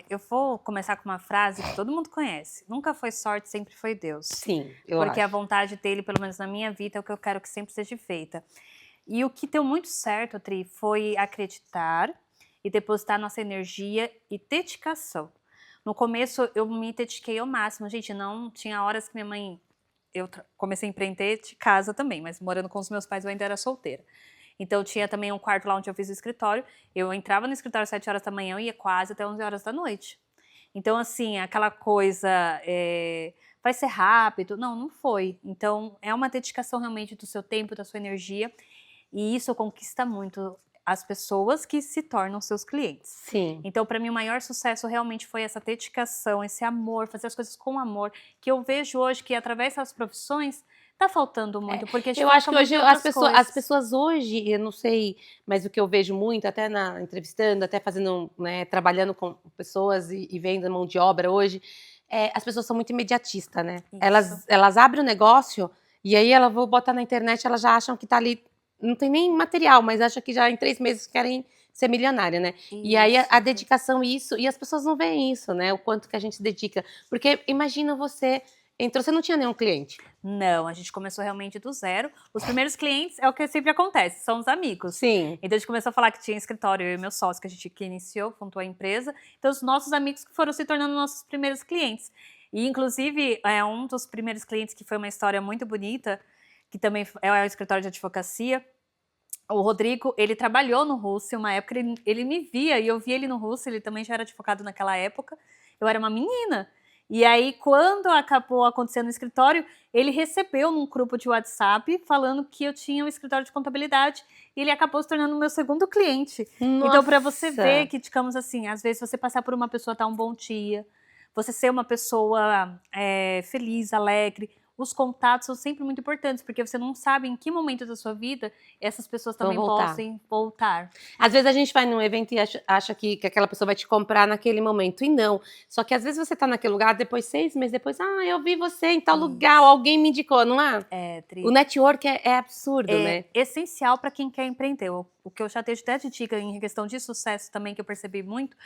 Eu vou começar com uma frase que todo mundo conhece. Nunca foi sorte, sempre foi Deus.
Sim, eu
Porque
acho.
a vontade dele, pelo menos na minha vida, é o que eu quero que sempre seja feita. E o que deu muito certo, Tri, foi acreditar e depositar nossa energia e dedicação. No começo, eu me dediquei ao máximo. Gente, não tinha horas que minha mãe... Eu comecei a empreender de casa também, mas morando com os meus pais eu ainda era solteira. Então, tinha também um quarto lá onde eu fiz o escritório. Eu entrava no escritório às 7 horas da manhã e ia quase até 11 horas da noite. Então, assim, aquela coisa... vai ser rápido. Não foi. Então, é uma dedicação realmente do seu tempo, da sua energia. E isso conquista muito as pessoas que se tornam seus clientes.
Sim.
Então, para mim, o maior sucesso realmente foi essa dedicação, esse amor, fazer as coisas com amor, que eu vejo hoje que, através das profissões, tá faltando muito, porque a gente
eu acho que hoje as
coisas.
pessoas hoje, eu não sei, mas o que eu vejo muito, até entrevistando, até fazendo, né, trabalhando com pessoas e vendo mão de obra hoje, as pessoas são muito imediatistas, né? Elas abrem o negócio e aí elas vão botar na internet, elas já acham que tá ali, não tem nem material, mas acham que já em 3 meses querem ser milionária, né? E aí a dedicação, isso, e as pessoas não veem isso, né? O quanto que a gente se dedica. Porque imagina você não tinha nenhum cliente.
Não, a gente começou realmente do zero. Os primeiros clientes é o que sempre acontece, são os amigos.
Sim.
Então a gente começou a falar que tinha escritório, eu e meu sócio, que iniciou, fundou a empresa. Então os nossos amigos que foram se tornando nossos primeiros clientes. E inclusive, um dos primeiros clientes que foi uma história muito bonita, que também é o escritório de advocacia, o Rodrigo, ele trabalhou no Russell, uma época ele me via e eu via ele no Russell, ele também já era advogado naquela época, eu era uma menina. E aí, quando acabou acontecendo no escritório, ele recebeu num grupo de WhatsApp falando que eu tinha um escritório de contabilidade e ele acabou se tornando o meu segundo cliente.
Nossa.
Então, para você ver que, digamos assim, às vezes você passar por uma pessoa tá um bom dia, você ser uma pessoa feliz, alegre, os contatos são sempre muito importantes, porque você não sabe em que momento da sua vida essas pessoas também possam voltar.
Às vezes a gente vai num evento e acha que aquela pessoa vai te comprar naquele momento, e não. Só que às vezes você tá naquele lugar, depois 6 meses depois, eu vi você em tal lugar, alguém me indicou, não é? O network é absurdo, né?
É essencial para quem quer empreender. O que eu já dei até de dica em questão de sucesso também, que eu percebi muito,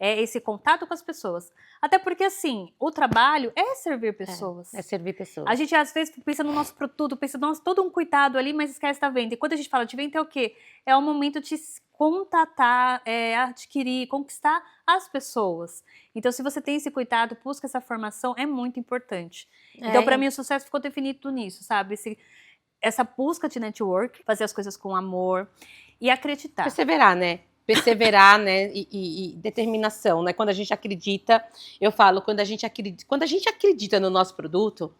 é esse contato com as pessoas. Até porque, assim, o trabalho é servir pessoas.
É servir pessoas.
A gente, às vezes, pensa no nosso produto, pensa, nossa, todo um cuidado ali, mas esquece da venda. E quando a gente fala de venda, é o quê? É o momento de contatar, adquirir, conquistar as pessoas. Então, se você tem esse cuidado, busca essa formação, é muito importante. Então, para mim, o sucesso ficou definido nisso, sabe? Essa busca de network, fazer as coisas com amor e acreditar.
Perseverar, né? Perseverar, né? E determinação, né? Quando a gente acredita, eu falo, quando a gente acredita no nosso produto,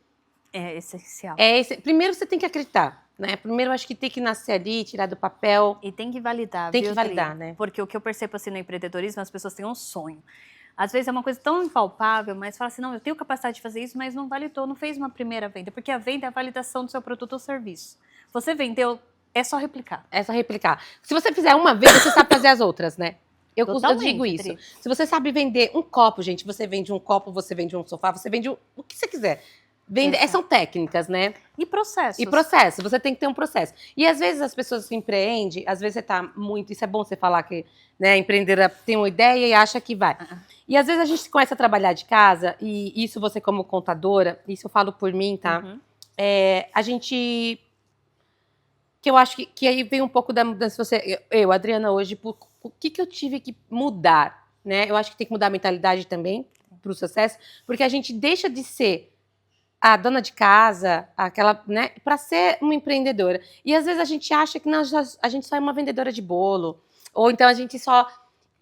é essencial.
Primeiro você tem que acreditar, né? Primeiro eu acho que tem que nascer ali, tirar do papel.
E tem que validar,
Tem que validar, né?
Porque o que eu percebo assim no empreendedorismo, as pessoas têm um sonho. Às vezes é uma coisa tão impalpável, mas fala assim, não, eu tenho capacidade de fazer isso, mas não validou, não fez uma primeira venda. Porque a venda é a validação do seu produto ou serviço. Você vendeu, é só replicar.
É só replicar. Se você fizer uma vez, você sabe fazer as outras, né? Eu digo isso. Tri. Se você sabe vender um copo, gente, você vende um copo, você vende um sofá, você vende o que você quiser. São técnicas, né?
E processos.
E processo, você tem que ter um processo. E às vezes as pessoas que empreendem, às vezes você tá muito... Isso é bom você falar que, né, a empreendedora tem uma ideia e acha que vai. E às vezes a gente começa a trabalhar de casa, e isso você como contadora, isso eu falo por mim, tá? A gente... Que eu acho que aí vem um pouco da mudança. Eu, Adriana, hoje, o que eu tive que mudar, né? Eu acho que tem que mudar a mentalidade também para o sucesso, porque a gente deixa de ser a dona de casa, aquela, né, para ser uma empreendedora. E às vezes a gente acha que a gente só é uma vendedora de bolo, ou então a gente só...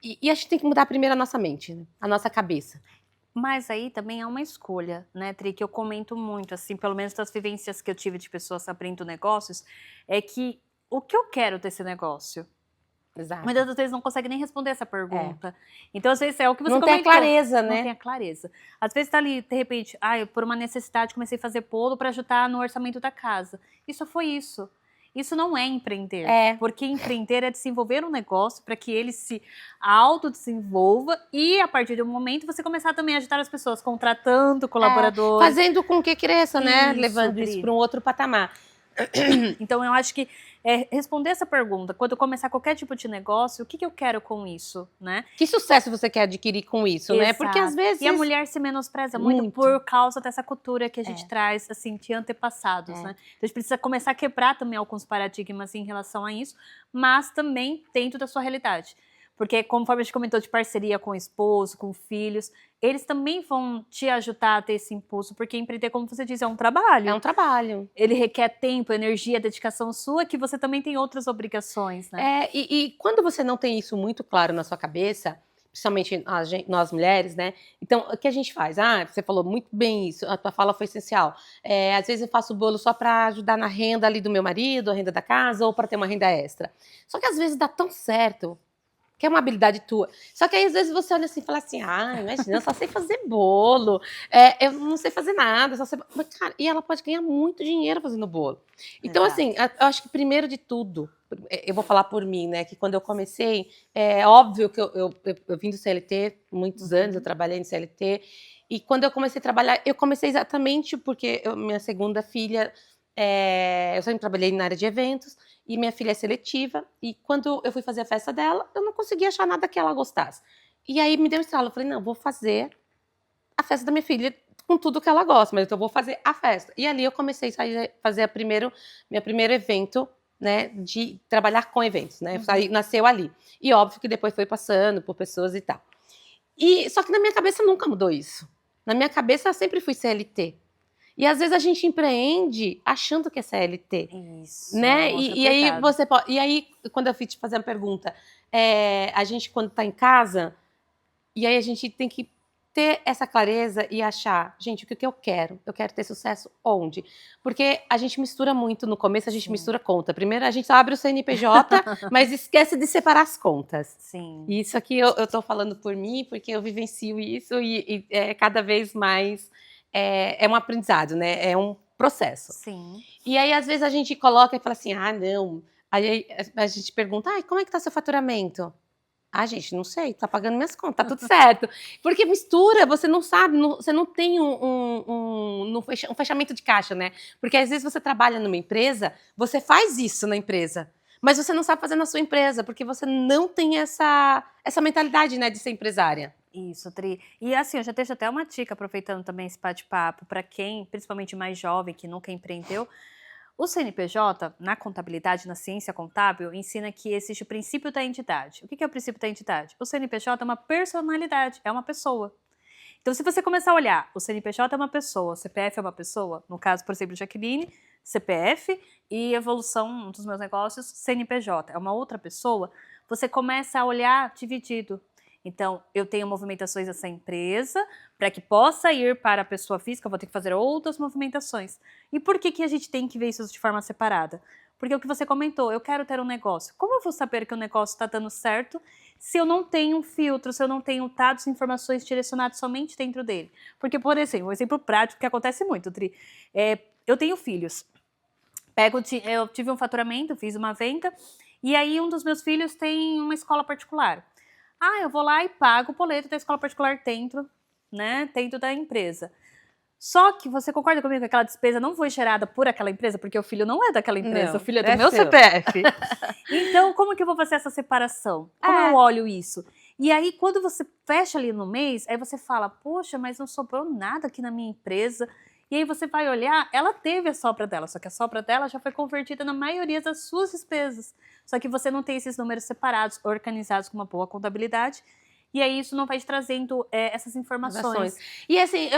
E a gente tem que mudar primeiro a nossa mente, né? A nossa cabeça.
Mas aí também é uma escolha, né, Tri, que eu comento muito, assim, pelo menos das vivências que eu tive de pessoas abrindo negócios, é que o que eu quero desse negócio?
Exato.
Muitas das vezes não consegue nem responder essa pergunta. Então, às vezes, é o que você
Não tem a
comentou.
clareza,
Não
né?
tem a clareza. Às vezes tá ali, de repente, eu, por uma necessidade, comecei a fazer bolo para ajudar no orçamento da casa. Isso foi isso. Isso não é empreender. Porque empreender é desenvolver um negócio para que ele se autodesenvolva e, a partir do momento, você começar também a ajudar as pessoas, contratando colaboradores.
Fazendo com que cresça, né?
Isso,
Levando isso para um outro patamar.
Então, eu acho que responder essa pergunta, quando eu começar qualquer tipo de negócio, o que eu quero com isso, né?
Que sucesso você quer adquirir com isso, né? Porque às vezes...
E a mulher se menospreza muito por causa dessa cultura que a gente traz, assim, de antepassados, né? Então, a gente precisa começar a quebrar também alguns paradigmas em relação a isso, mas também dentro da sua realidade. Porque, conforme a gente comentou, de parceria com o esposo, com filhos, eles também vão te ajudar a ter esse impulso, porque empreender, como você diz, é um trabalho.
É um trabalho.
Ele requer tempo, energia, dedicação sua, que você também tem outras obrigações, né?
E quando você não tem isso muito claro na sua cabeça, principalmente nós mulheres, né? Então, o que a gente faz? Você falou muito bem isso, a tua fala foi essencial. Às vezes eu faço bolo só para ajudar na renda ali do meu marido, a renda da casa, ou para ter uma renda extra. Só que às vezes dá tão certo, que é uma habilidade tua. Só que aí, às vezes, você olha assim e fala assim, imagina, eu só sei fazer bolo, eu não sei fazer nada, só sei... Mas, cara, e ela pode ganhar muito dinheiro fazendo bolo. Então, assim, eu acho que primeiro de tudo, eu vou falar por mim, né, que quando eu comecei, é óbvio que eu vim do CLT, muitos anos, eu trabalhei no CLT, e quando eu comecei a trabalhar, eu comecei exatamente porque minha segunda filha, eu sempre trabalhei na área de eventos, e minha filha é seletiva, e quando eu fui fazer a festa dela, eu não conseguia achar nada que ela gostasse. E aí me deu um estralo, eu falei, não, vou fazer a festa da minha filha com tudo que ela gosta, mas eu vou fazer a festa. E ali eu comecei a fazer meu primeiro evento, né, de trabalhar com eventos, né, nasceu ali. E óbvio que depois foi passando por pessoas e tal. Só que na minha cabeça nunca mudou isso. Na minha cabeça eu sempre fui CLT. E às vezes a gente empreende achando que é CLT.
Isso.
Né? E aí você pode. E aí, quando eu fui te fazer uma pergunta, a gente, quando está em casa, e aí a gente tem que ter essa clareza e achar, gente, o que eu quero? Eu quero ter sucesso onde? Porque a gente mistura muito no começo, a gente mistura conta. Primeiro a gente abre o CNPJ, mas esquece de separar as contas.
Sim.
E isso aqui eu tô falando por mim, porque eu vivencio isso e cada vez mais é um aprendizado, né? É um processo.
Sim.
E aí, às vezes, a gente coloca e fala assim, não. Aí a gente pergunta, como é que tá seu faturamento? Gente, não sei, tá pagando minhas contas, tá tudo certo. Porque mistura, você não sabe, você não tem um fechamento de caixa, né? Porque às vezes você trabalha numa empresa, você faz isso na empresa, mas você não sabe fazer na sua empresa, porque você não tem essa mentalidade, né, de ser empresária.
Isso, Tri. E assim, eu já deixo até uma dica, aproveitando também esse bate-papo, para quem, principalmente mais jovem, que nunca empreendeu. O CNPJ, na contabilidade, na ciência contábil, ensina que existe o princípio da entidade. O que é o princípio da entidade? O CNPJ é uma personalidade, é uma pessoa. Então, se você começar a olhar, o CNPJ é uma pessoa, o CPF é uma pessoa, no caso, por exemplo, Jaqueline, CPF, e evolução, um dos meus negócios, CNPJ, é uma outra pessoa, você começa a olhar dividido. Então, eu tenho movimentações dessa empresa, para que possa ir para a pessoa física, eu vou ter que fazer outras movimentações. E por que a gente tem que ver isso de forma separada? Porque o que você comentou, eu quero ter um negócio. Como eu vou saber que o negócio está dando certo se eu não tenho um filtro, se eu não tenho dados e informações direcionados somente dentro dele? Porque, por exemplo, um exemplo prático que acontece muito, Tri, eu tenho filhos. Eu tive um faturamento, fiz uma venda, e aí um dos meus filhos tem uma escola particular. Eu vou lá e pago o boleto da escola particular dentro, né, dentro da empresa. Só que você concorda comigo que aquela despesa não foi gerada por aquela empresa, porque o filho não é daquela empresa,
não,
o filho é do meu CPF. Então, como que eu vou fazer essa separação? Como eu olho isso? E aí, quando você fecha ali no mês, aí você fala, poxa, mas não sobrou nada aqui na minha empresa. E aí você vai olhar, ela teve a sobra dela, só que a sobra dela já foi convertida na maioria das suas despesas. Só que você não tem esses números separados, organizados com uma boa contabilidade. E aí isso não vai te trazendo essas informações.
E assim,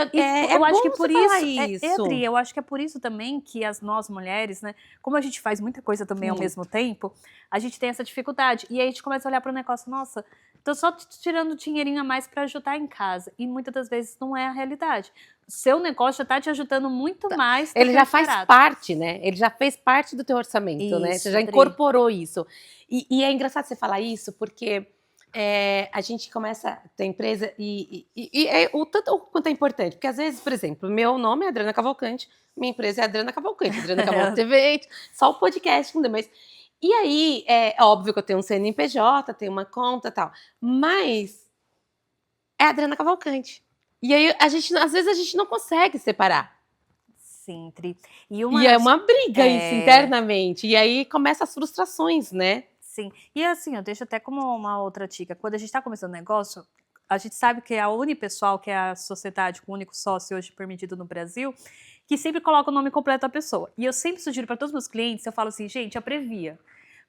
eu acho que por
isso.
Adri, eu acho que é por isso também que nós mulheres, né, como a gente faz muita coisa também ao mesmo tempo, a gente tem essa dificuldade. E aí a gente começa a olhar para o negócio, nossa, tô só tirando dinheirinho a mais para ajudar em casa. E muitas das vezes não é a realidade. Seu negócio já tá te ajudando muito mais do
Ele
que
já
o
faz
esperado.
parte, né? Ele já fez parte do teu orçamento, né? Você
Isso,
já
Dri.
incorporou isso. E é engraçado você falar isso, porque a gente começa a ter empresa e é o tanto quanto é importante. Porque às vezes, por exemplo, meu nome é Adriana Cavalcante, minha empresa é Adriana Cavalcante, Adriana Cavalcante TV, só o podcast, mas... E aí, é óbvio que eu tenho um CNPJ, tenho uma conta e tal, mas é a Adriana Cavalcante. E aí, às vezes, a gente não consegue separar.
Sim, Tri.
E é uma briga isso internamente. E aí começam as frustrações, né?
Sim. E assim, eu deixo até como uma outra dica. Quando a gente está começando um negócio, a gente sabe que a Unipessoal, que é a sociedade com o único sócio hoje permitido no Brasil, que sempre coloca o nome completo da pessoa. E eu sempre sugiro para todos os meus clientes, eu falo assim, gente, abrevia.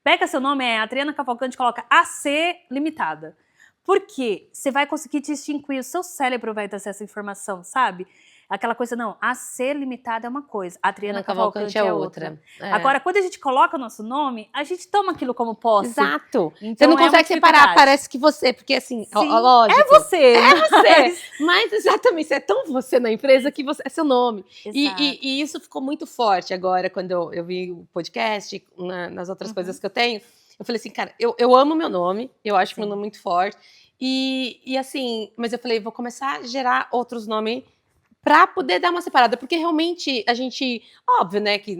Pega seu nome, é Adriana Cavalcante, coloca AC Limitada. Por quê? Você vai conseguir distinguir, o seu cérebro vai ter essa informação, sabe? Aquela coisa, não, AC Limitada é uma coisa, Adriana Cavalcante é outra. Agora, quando a gente coloca o nosso nome, a gente toma aquilo como posse.
Exato.
Então,
você não consegue separar, parece que você, porque assim, lógico.
É você.
É você. Mas exatamente, você é tão você na empresa que você, é seu nome. E isso ficou muito forte agora, quando eu vi o podcast, nas outras coisas que eu tenho. Eu falei assim, cara, eu amo meu nome, eu acho meu nome muito forte. E assim, mas eu falei, vou começar a gerar outros nomes para poder dar uma separada, porque realmente a gente, óbvio, né, que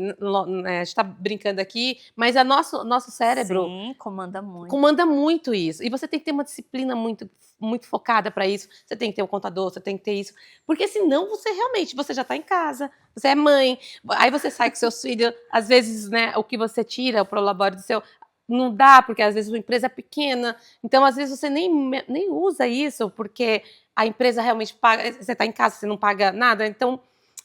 a gente tá brincando aqui, mas nosso cérebro comanda muito isso. E você tem que ter uma disciplina muito, muito focada para isso. Você tem que ter um contador, você tem que ter isso, porque senão você já tá em casa, você é mãe, aí você sai com seus filhos, às vezes, né, o que você tira, o prolabore do seu não dá, porque às vezes a empresa é pequena, então às vezes você nem usa isso, porque a empresa realmente paga, você está em casa, você não paga nada, então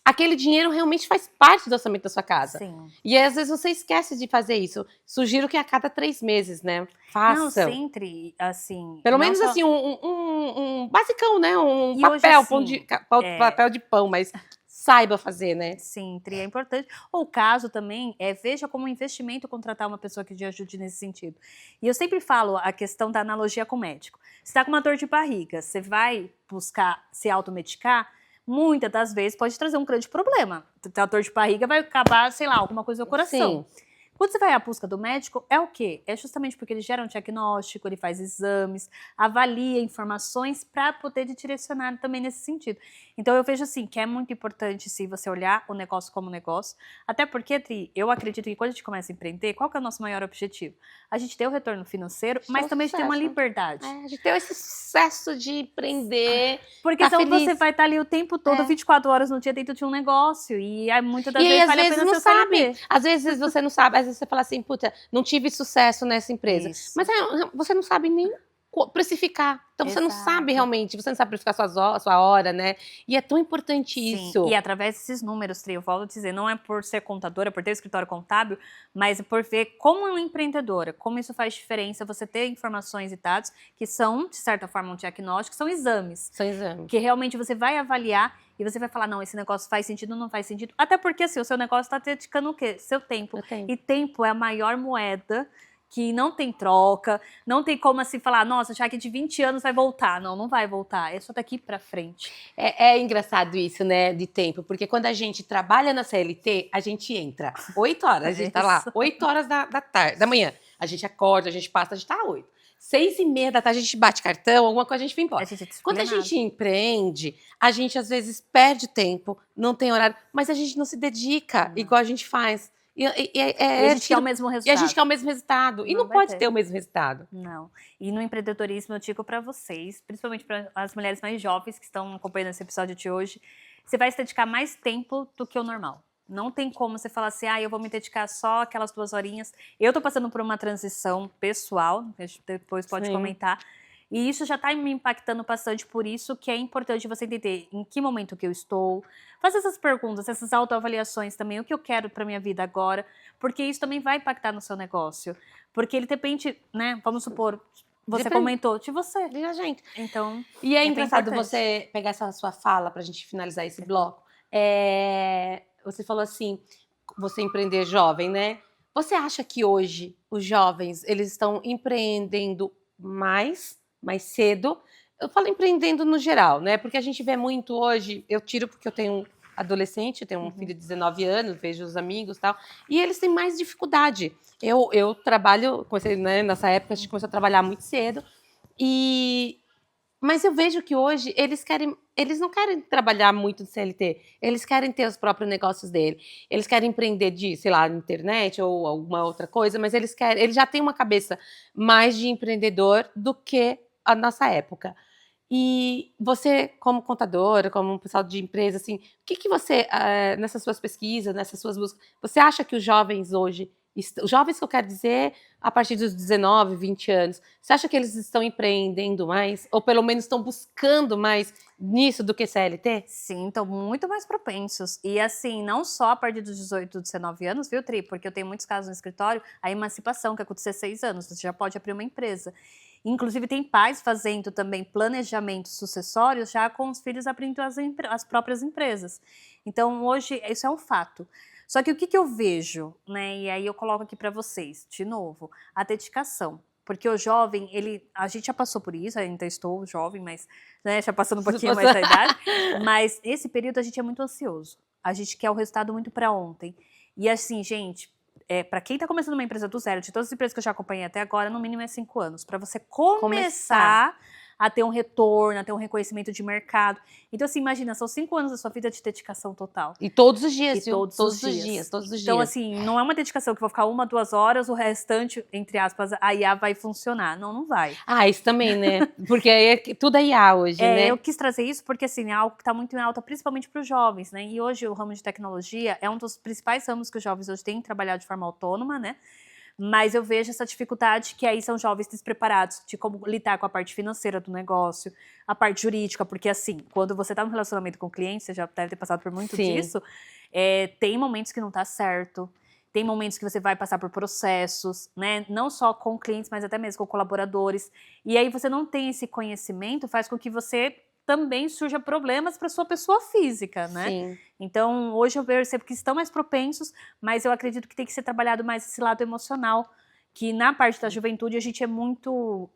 aquele dinheiro realmente faz parte do orçamento da sua casa.
Sim.
E às vezes você esquece de fazer isso. Sugiro que a cada 3 meses, né? Faça.
Não, sempre, assim...
Pelo menos
só...
assim, um basicão, né? Um
e
papel,
hoje, assim,
papel de pão, mas saiba fazer, né?
Sim, Tri, é importante. O caso também veja como um investimento contratar uma pessoa que te ajude nesse sentido. E eu sempre falo a questão da analogia com o médico. Você está com uma dor de barriga, você vai buscar se automedicar, muitas das vezes pode trazer um grande problema. A dor de barriga vai acabar, sei lá, alguma coisa no coração. Sim. Quando você vai à busca do médico, é o quê? É justamente porque ele gera um diagnóstico, ele faz exames, avalia informações para poder te direcionar também nesse sentido. Então eu vejo assim, que é muito importante se você olhar o negócio como negócio, até porque, Tri, eu acredito que quando a gente começa a empreender, qual que é o nosso maior objetivo? A gente ter o retorno financeiro, mas também a gente ter uma liberdade.
A gente ter esse sucesso de empreender.
Porque senão você vai estar ali o tempo todo, 24 horas no dia dentro de um negócio, e muitas das vezes vale a pena
não sabe. Às vezes você não sabe, às vezes você fala assim, puta, não tive sucesso nessa empresa. Isso. Mas você não sabe nem precificar. Então você não sabe realmente, você não sabe precificar sua hora, né? E é tão importante isso.
E através desses números, Tri, eu volto a dizer, não é por ser contadora, por ter um escritório contábil, mas é por ver como uma empreendedora, como isso faz diferença, você ter informações e dados que são, de certa forma, um diagnóstico, são exames.
São exames.
Que realmente você vai avaliar e você vai falar, não, esse negócio faz sentido ou não faz sentido. Até porque, assim, o seu negócio está dedicando o quê? Seu tempo. E tempo é a maior moeda que não tem troca, não tem como assim falar, nossa, já que de 20 anos vai voltar. Não, não vai voltar, é só daqui pra frente.
É engraçado isso, né, de tempo, porque quando a gente trabalha na CLT, a gente entra 8 horas, a gente tá lá, 8 horas da manhã, a gente acorda, a gente passa, a gente tá 8. 6:30 da tarde a gente bate cartão, alguma coisa a gente vai embora. Quando a gente empreende, a gente às vezes perde tempo, não tem horário, mas a gente não se dedica igual a gente faz.
E a gente quer o mesmo resultado.
E a gente quer o mesmo resultado. E não pode ter o mesmo resultado.
Não. E no empreendedorismo eu digo para vocês, principalmente para as mulheres mais jovens que estão acompanhando esse episódio de hoje, você vai se dedicar mais tempo do que o normal. Não tem como você falar assim, eu vou me dedicar só aquelas 2 horinhas. Eu tô passando por uma transição pessoal, a gente depois pode comentar. E isso já está me impactando bastante, por isso que é importante você entender em que momento que eu estou, fazer essas perguntas, essas autoavaliações também, o que eu quero para minha vida agora, porque isso também vai impactar no seu negócio. Porque ele depende, né, vamos supor, você comentou, de você.
De a gente.
Então,
e é engraçado você pegar essa sua fala para a gente finalizar esse bloco. Você falou assim, você empreender jovem, né? Você acha que hoje os jovens, eles estão empreendendo mais mais cedo. Eu falo empreendendo no geral, né? Porque a gente vê muito hoje, eu tiro porque eu tenho um adolescente, eu tenho um filho de 19 anos, vejo os amigos e tal, e eles têm mais dificuldade. Eu trabalho, comecei, né, nessa época, a gente começou a trabalhar muito cedo, mas eu vejo que hoje eles não querem trabalhar muito de CLT, eles querem ter os próprios negócios dele, eles querem empreender de, sei lá, internet ou alguma outra coisa, mas eles já têm uma cabeça mais de empreendedor do que a nossa época. E você, como contadora, como um pessoal de empresa, assim, o que você, nessas suas pesquisas, nessas suas buscas, você acha que os jovens hoje, os jovens que eu quero dizer, a partir dos 19, 20 anos, você acha que eles estão empreendendo mais? Ou pelo menos estão buscando mais nisso do que CLT?
Sim, estão muito mais propensos. E assim, não só a partir dos 18, 19 anos, viu, Tri? Porque eu tenho muitos casos no escritório, a emancipação, que é com 16 anos, você já pode abrir uma empresa. Inclusive, tem pais fazendo também planejamentos sucessórios já com os filhos abrindo as próprias empresas. Então, hoje, isso é um fato. Só que o que eu vejo, né? E aí eu coloco aqui para vocês, de novo, a dedicação. Porque o jovem, a gente já passou por isso, ainda estou jovem, mas né, já passando um pouquinho mais da idade. Mas esse período a gente é muito ansioso. A gente quer o resultado muito para ontem. E assim, gente, para quem está começando uma empresa do zero, de todas as empresas que eu já acompanhei até agora, no mínimo é 5 anos. Para você começar a ter um retorno, a ter um reconhecimento de mercado. Então, assim, imagina, são 5 anos da sua vida de dedicação total.
E todos os dias,
E todos os dias. Então, assim, não é uma dedicação que eu vou ficar 1, 2 horas, o restante, entre aspas, a IA vai funcionar. Não, não vai.
Ah, isso também, né? Porque aí tudo é IA hoje, né?
Eu quis trazer isso porque, assim, é algo que está muito em alta, principalmente para os jovens, né? E hoje o ramo de tecnologia é um dos principais ramos que os jovens hoje têm que trabalhar de forma autônoma, né? Mas eu vejo essa dificuldade que aí são jovens despreparados de como lidar com a parte financeira do negócio, a parte jurídica, porque assim, quando você está no relacionamento com o cliente, você já deve ter passado por muito disso, tem momentos que não tá certo, tem momentos que você vai passar por processos, né? Não só com clientes, mas até mesmo com colaboradores. E aí você não tem esse conhecimento, faz com que você também surja problemas para sua pessoa física, né?
Sim.
Então, hoje eu percebo que estão mais propensos, mas eu acredito que tem que ser trabalhado mais esse lado emocional, que na parte da juventude a gente é muito...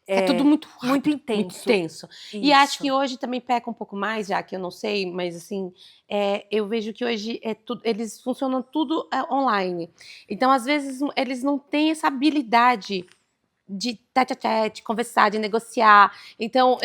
É tudo muito rápido,
muito intenso.
Muito tenso. E acho que hoje também peca um pouco mais, já que eu não sei, mas assim, eu vejo que hoje eles funcionam tudo online. Então, às vezes, eles não têm essa habilidade de tete-a-tete, conversar, de negociar. Então,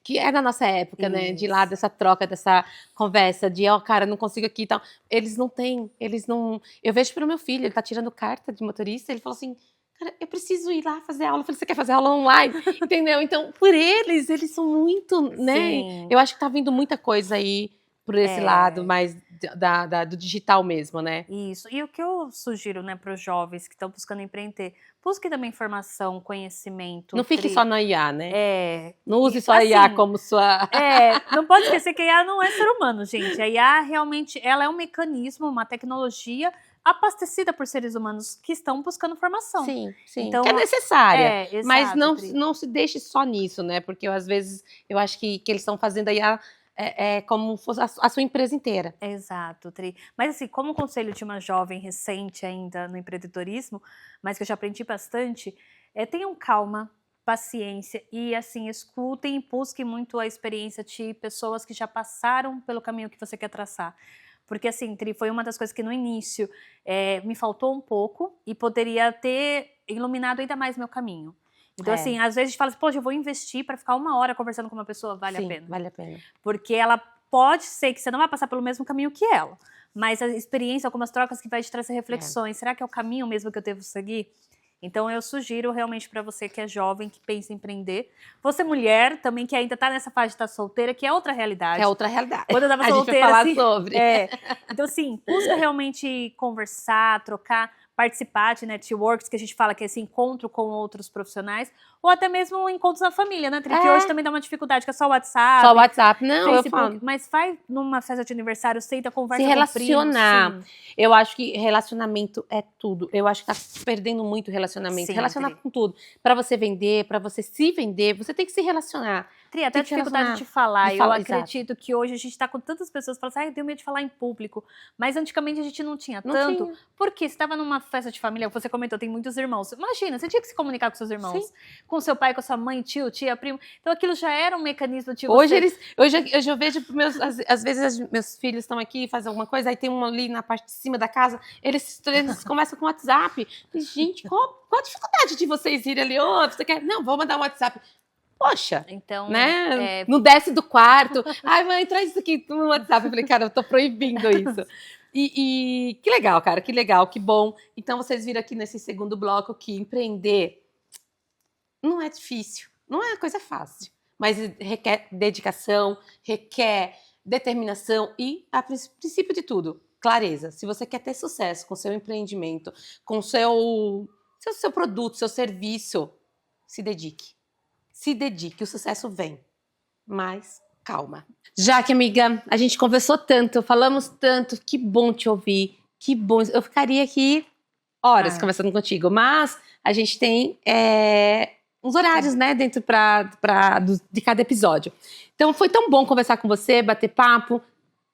que é da nossa época, né? De lá, dessa troca, dessa conversa, de, cara, não consigo aqui e tal. Eles não têm, eles não... Eu vejo pro meu filho, ele tá tirando carta de motorista, ele falou assim, cara, eu preciso ir lá fazer aula. Eu falei, você quer fazer aula online? Entendeu? Então, por eles são muito, né?
Sim.
Eu acho que tá vindo muita coisa aí por esse lado mais do digital mesmo, né?
Isso. E o que eu sugiro, né, para os jovens que estão buscando empreender, busque também informação, conhecimento.
Não fique só na IA, né? Não use só a IA como sua...
não pode esquecer que a IA não é ser humano, gente. A IA realmente, ela é um mecanismo, uma tecnologia abastecida por seres humanos que estão buscando formação.
Sim, sim.
Então,
que é necessária.
exato,
mas não se deixe só nisso, né? Porque às vezes eu acho que eles estão fazendo a IA como fosse a sua empresa inteira.
Exato, Tri. Mas assim, como conselho de uma jovem recente ainda no empreendedorismo, mas que eu já aprendi bastante, tenham calma, paciência e assim, escutem e busquem muito a experiência de pessoas que já passaram pelo caminho que você quer traçar. Porque assim, Tri, foi uma das coisas que no início me faltou um pouco e poderia ter iluminado ainda mais meu caminho. Então, assim, às vezes a gente fala assim, poxa, eu vou investir para ficar 1 hora conversando com uma pessoa, vale a pena.
Vale a pena.
Porque ela pode ser que você não vai passar pelo mesmo caminho que ela, mas a experiência, algumas trocas que vai te trazer reflexões. Será que é o caminho mesmo que eu devo seguir? Então, eu sugiro realmente para você que é jovem, que pensa em empreender. Você mulher também, que ainda está nessa fase de estar solteira, que é outra realidade.
Que é outra realidade.
Quando eu estava solteira,
a gente vai falar
assim,
sobre.
Então, assim, busca realmente conversar, trocar, participar de networks, que a gente fala que é esse encontro com outros profissionais, ou até mesmo encontros na família, né, Tri? Que hoje também dá uma dificuldade, que é só o WhatsApp.
Só o WhatsApp, não,
Facebook,
eu falo.
mas vai numa festa de aniversário, senta, conversa
se relacionar.
Com primos,
eu acho que relacionamento é tudo. Eu acho que tá perdendo muito relacionamento.
Sim,
Relacionar com tudo. Para você vender, para você se vender, você tem que se relacionar.
Tri, até
Tem que se
dificuldade
relacionar.
de falar.
De
Eu
falar, exato.
acredito que hoje a gente tá com tantas pessoas que falam assim, eu tenho medo de falar em público. Mas antigamente a gente não tinha
Não
tanto.
tinha.
Porque você estava numa festa de família, você comentou, tem muitos irmãos. Imagina, você tinha que se comunicar com seus irmãos.
Sim.
Com seu pai, com sua mãe, tio, tia, primo. Então aquilo já era um mecanismo de
Hoje
você...
hoje eu vejo às vezes meus filhos estão aqui, fazem alguma coisa, aí tem um ali na parte de cima da casa, eles conversam com o WhatsApp. E, gente, qual a dificuldade de vocês irem ali? Ô, você quer? Não, vou mandar um WhatsApp. Poxa,
Então,
né? Não desce do quarto. Ai, mãe, traz isso aqui no WhatsApp. Eu falei, cara, eu tô proibindo isso. E que legal, cara, que legal, que bom. Então vocês viram aqui nesse segundo bloco que empreender não é difícil, não é coisa fácil, mas requer dedicação, requer determinação e, a princípio de tudo, clareza. Se você quer ter sucesso com o seu empreendimento, com o seu produto, seu serviço, se dedique. Se dedique, o sucesso vem. Mas calma. Jaque, amiga, a gente conversou tanto, falamos tanto, que bom te ouvir, que bom. Eu ficaria aqui horas conversando contigo, mas a gente tem uns horários, né, dentro de cada episódio. Então foi tão bom conversar com você, bater papo.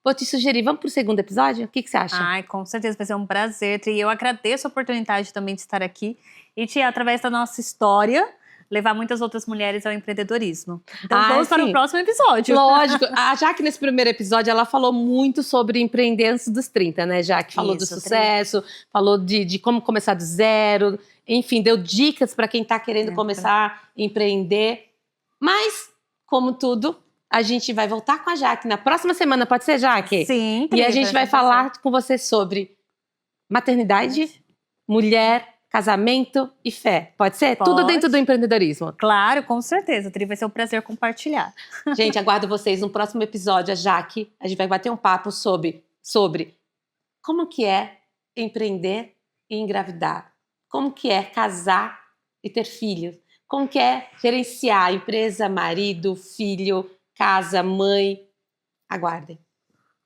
Vou te sugerir, vamos pro segundo episódio? O que você acha?
Ai, com certeza vai ser um prazer, Tri. Eu agradeço a oportunidade também de estar aqui e, Tia, através da nossa história, levar muitas outras mulheres ao empreendedorismo. Então vamos para o próximo episódio.
Lógico. A Jaque, nesse primeiro episódio, ela falou muito sobre empreender antes dos 30, né, Jaque? Falou do sucesso, falou de como começar do zero, enfim, deu dicas para quem está querendo começar a empreender. Mas, como tudo, a gente vai voltar com a Jaque na próxima semana, pode ser, Jaque?
Sim.
E a gente vai falar com você sobre maternidade, mulher, casamento e fé. Pode ser?
Pode.
Tudo dentro do empreendedorismo.
Claro, com certeza. Tri, vai ser um prazer compartilhar.
Gente, aguardo vocês no próximo episódio. A Jaque, a gente vai bater um papo sobre como que é empreender e engravidar. Como que é casar e ter filhos. Como que é gerenciar empresa, marido, filho, casa, mãe. Aguardem.